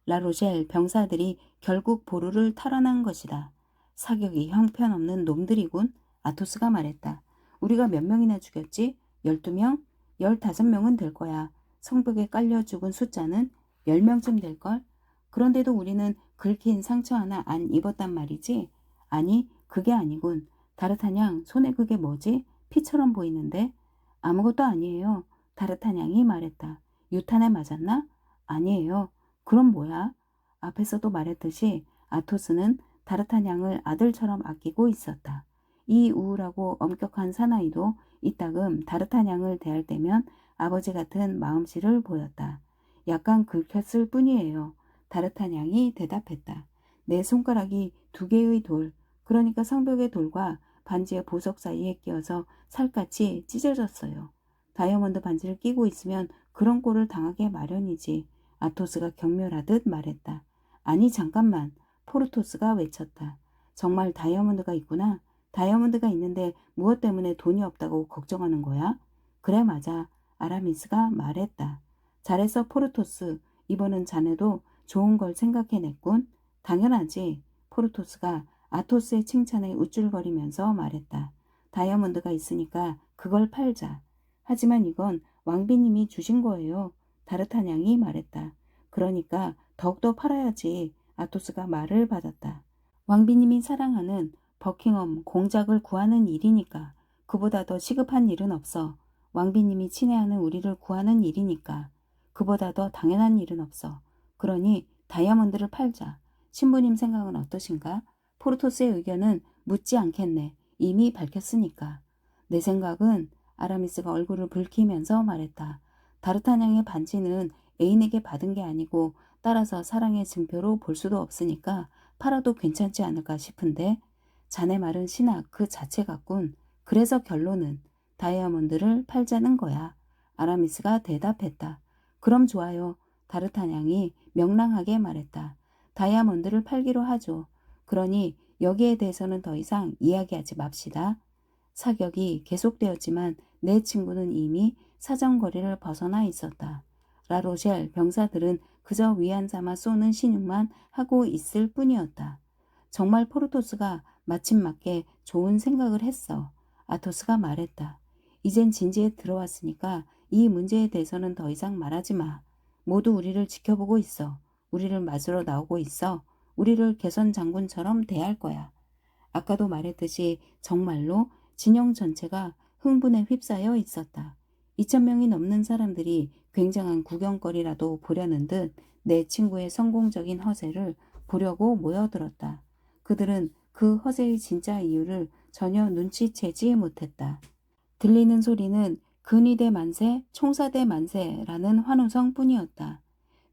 A: 라로셸 병사들이 결국 보루를 탈환한 것이다. 사격이 형편없는 놈들이군. 아토스가 말했다. 우리가 몇 명이나 죽였지? 12명? 15명은 될 거야. 성벽에 깔려 죽은 숫자는 10명쯤 될걸? 그런데도 우리는 긁힌 상처 하나 안 입었단 말이지? 아니, 그게 아니군. 다르타냥, 손에 그게 뭐지? 피처럼 보이는데? 아무것도 아니에요. 다르타냥이 말했다. 유탄에 맞았나? 아니에요. 그럼 뭐야? 앞에서도 말했듯이 아토스는 다르타냥을 아들처럼 아끼고 있었다. 이 우울하고 엄격한 사나이도 이따금 다르타냥을 대할 때면 아버지 같은 마음씨를 보였다. 약간 긁혔을 뿐이에요. 다르타냥이 대답했다. 내 손가락이 2개의 돌, 그러니까 성벽의 돌과 반지의 보석 사이에 끼어서 살갗이 찢어졌어요. 다이아몬드 반지를 끼고 있으면 그런 꼴을 당하게 마련이지. 아토스가 경멸하듯 말했다. 아니 잠깐만. 포르토스가 외쳤다. 정말 다이아몬드가 있구나. 다이아몬드가 있는데 무엇 때문에 돈이 없다고 걱정하는 거야? 그래 맞아. 아라미스가 말했다. 잘했어 포르토스. 이번은 자네도 좋은 걸 생각해냈군. 당연하지. 포르토스가 아토스의 칭찬에 우쭐거리면서 말했다. 다이아몬드가 있으니까 그걸 팔자. 하지만 이건 왕비님이 주신 거예요. 다르타냥이 말했다. 그러니까 더욱더 팔아야지. 아토스가 말을 받았다. 왕비님이 사랑하는 버킹엄 공작을 구하는 일이니까. 그보다 더 시급한 일은 없어. 왕비님이 친애하는 우리를 구하는 일이니까. 그보다 더 당연한 일은 없어. 그러니 다이아몬드를 팔자. 신부님 생각은 어떠신가? 포르토스의 의견은 묻지 않겠네. 이미 밝혔으니까. 내 생각은 아라미스가 얼굴을 붉히면서 말했다. 다르타냥의 반지는 애인에게 받은 게 아니고 따라서 사랑의 증표로 볼 수도 없으니까 팔아도 괜찮지 않을까 싶은데 자네 말은 신학 그 자체 같군. 그래서 결론은 다이아몬드를 팔자는 거야. 아라미스가 대답했다. 그럼 좋아요. 다르타냥이 명랑하게 말했다. 다이아몬드를 팔기로 하죠. 그러니 여기에 대해서는 더 이상 이야기하지 맙시다. 사격이 계속되었지만 내 친구는 이미 사정거리를 벗어나 있었다. 라로셸 병사들은 그저 위안 삼아 쏘는 신용만 하고 있을 뿐이었다. 정말 포르토스가 마침 맞게 좋은 생각을 했어. 아토스가 말했다. 이젠 진지에 들어왔으니까 이 문제에 대해서는 더 이상 말하지 마. 모두 우리를 지켜보고 있어. 우리를 맞으러 나오고 있어. 우리를 개선 장군처럼 대할 거야. 아까도 말했듯이 정말로 진영 전체가 흥분에 휩싸여 있었다. 2,000명이 넘는 사람들이 굉장한 구경거리라도 보려는 듯 내 친구의 성공적인 허세를 보려고 모여들었다. 그들은 그 허세의 진짜 이유를 전혀 눈치채지 못했다. 들리는 소리는 근위대 만세, 총사대 만세라는 환호성 뿐이었다.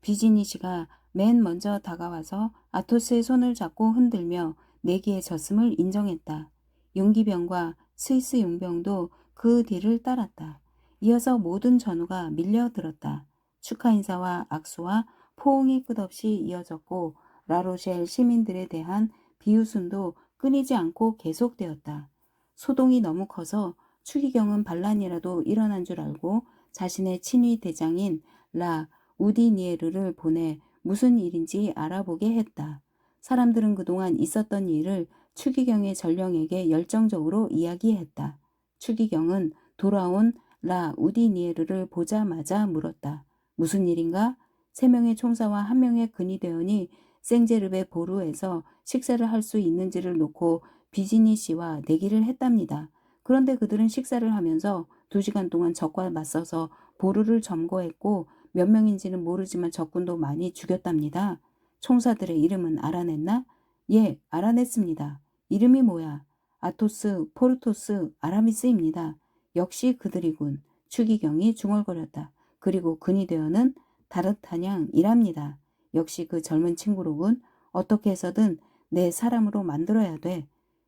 A: 비지니시가 맨 먼저 다가와서 아토스의 손을 잡고 흔들며 내기에 졌음을 인정했다. 용기병과 스위스 용병도 그 뒤를 따랐다. 이어서 모든 전우가 밀려들었다. 축하 인사와 악수와 포옹이 끝없이 이어졌고 라로셸 시민들에 대한 비웃음도 끊이지 않고 계속되었다. 소동이 너무 커서 추기경은 반란이라도 일어난 줄 알고 자신의 친위 대장인 라 우디니에르를 보내 무슨 일인지 알아보게 했다. 사람들은 그동안 있었던 일을 추기경의 전령에게 열정적으로 이야기했다. 추기경은 돌아온 라 우디니에르를 보자마자 물었다. 무슨 일인가? 3명의 총사와 1명의 근위대원이 생제르베 보루에서 식사를 할 수 있는지를 놓고 비지니 씨와 내기를 했답니다. 그런데 그들은 식사를 하면서 2시간 동안 적과 맞서서 보루를 점거했고 몇 명인지는 모르지만 적군도 많이 죽였답니다. 총사들의 이름은 알아냈나? 예, 알아냈습니다. 이름이 뭐야? 아토스, 포르토스, 아라미스입니다. 역시 그들이군. 추기경이 중얼거렸다. 그리고 근위대원은 다르타냥이랍니다. 역시 그 젊은 친구로군. 어떻게 해서든 내 사람으로 만들어야 돼.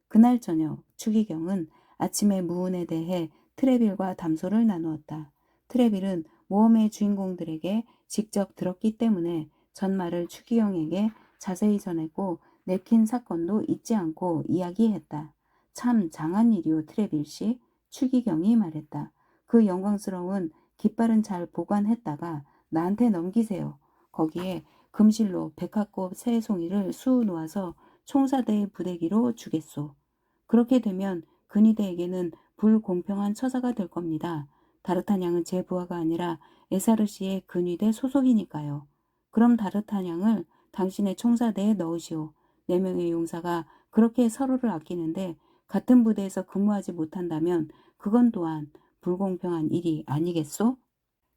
A: 그날 저녁 추기경은 아침의 무운에 대해 트레빌과 담소를 나누었다. 트레빌은 모험의 주인공들에게 직접 들었기 때문에 전말을 추기경에게 자세히 전했고 내킨 사건도 잊지 않고 이야기했다. 참 장한 일이오 트레빌 씨. 추기경이 말했다. 그 영광스러운 깃발은 잘 보관했다가 나한테 넘기세요. 거기에 금실로 백합꽃 세 송이를 수우 놓아서 총사대의 부대기로 주겠소. 그렇게 되면 근위대에게는 불공평한 처사가 될 겁니다. 다르타냥은 제 부하가 아니라 에사르시의 근위대 소속이니까요. 그럼 다르타냥을 당신의 총사대에 넣으시오. 4명의 용사가 그렇게 서로를 아끼는데 같은 부대에서 근무하지 못한다면 그건 또한 불공평한 일이 아니겠소?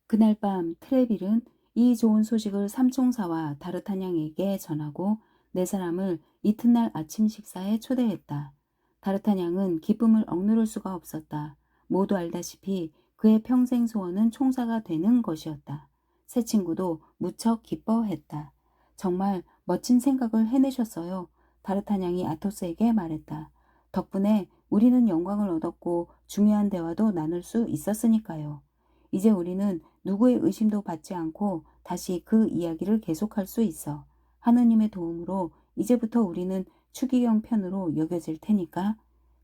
A: 그날 밤 트레빌은 이 좋은 소식을 삼총사와 다르타냥에게 전하고 4사람을 이튿날 아침 식사에 초대했다. 다르타냥은 기쁨을 억누를 수가 없었다. 모두 알다시피 그의 평생 소원은 총사가 되는 것이었다. 새 친구도 무척 기뻐했다. 정말 멋진 생각을 해내셨어요. 다르타냥이 아토스에게 말했다. 덕분에 우리는 영광을 얻었고 중요한 대화도 나눌 수 있었으니까요. 이제 우리는 누구의 의심도 받지 않고 다시 그 이야기를 계속할 수 있어. 하느님의 도움으로 이제부터 우리는 추기경 편으로 여겨질 테니까.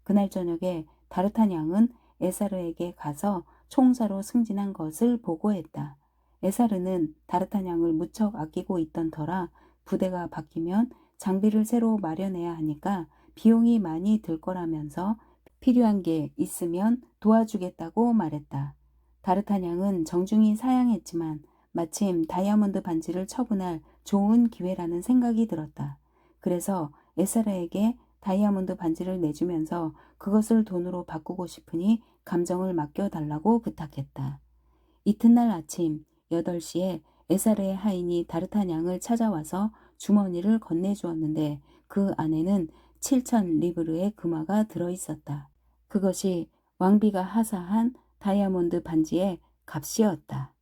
A: 그날 저녁에 다르타냥은 에사르에게 가서 총사로 승진한 것을 보고했다. 에사르는 다르타냥을 무척 아끼고 있던 터라 부대가 바뀌면 장비를 새로 마련해야 하니까 비용이 많이 들 거라면서 필요한 게 있으면 도와주겠다고 말했다. 다르타냥은 정중히 사양했지만 마침 다이아몬드 반지를 처분할 좋은 기회라는 생각이 들었다. 그래서 에사르에게 다이아몬드 반지를 내주면서 그것을 돈으로 바꾸고 싶으니 감정을 맡겨달라고 부탁했다. 이튿날 아침 8시에 에사르의 하인이 다르타냥을 찾아와서 주머니를 건네주었는데 그 안에는 7,000 리브르의 금화가 들어있었다. 그것이 왕비가 하사한 다이아몬드 반지의 값이었다.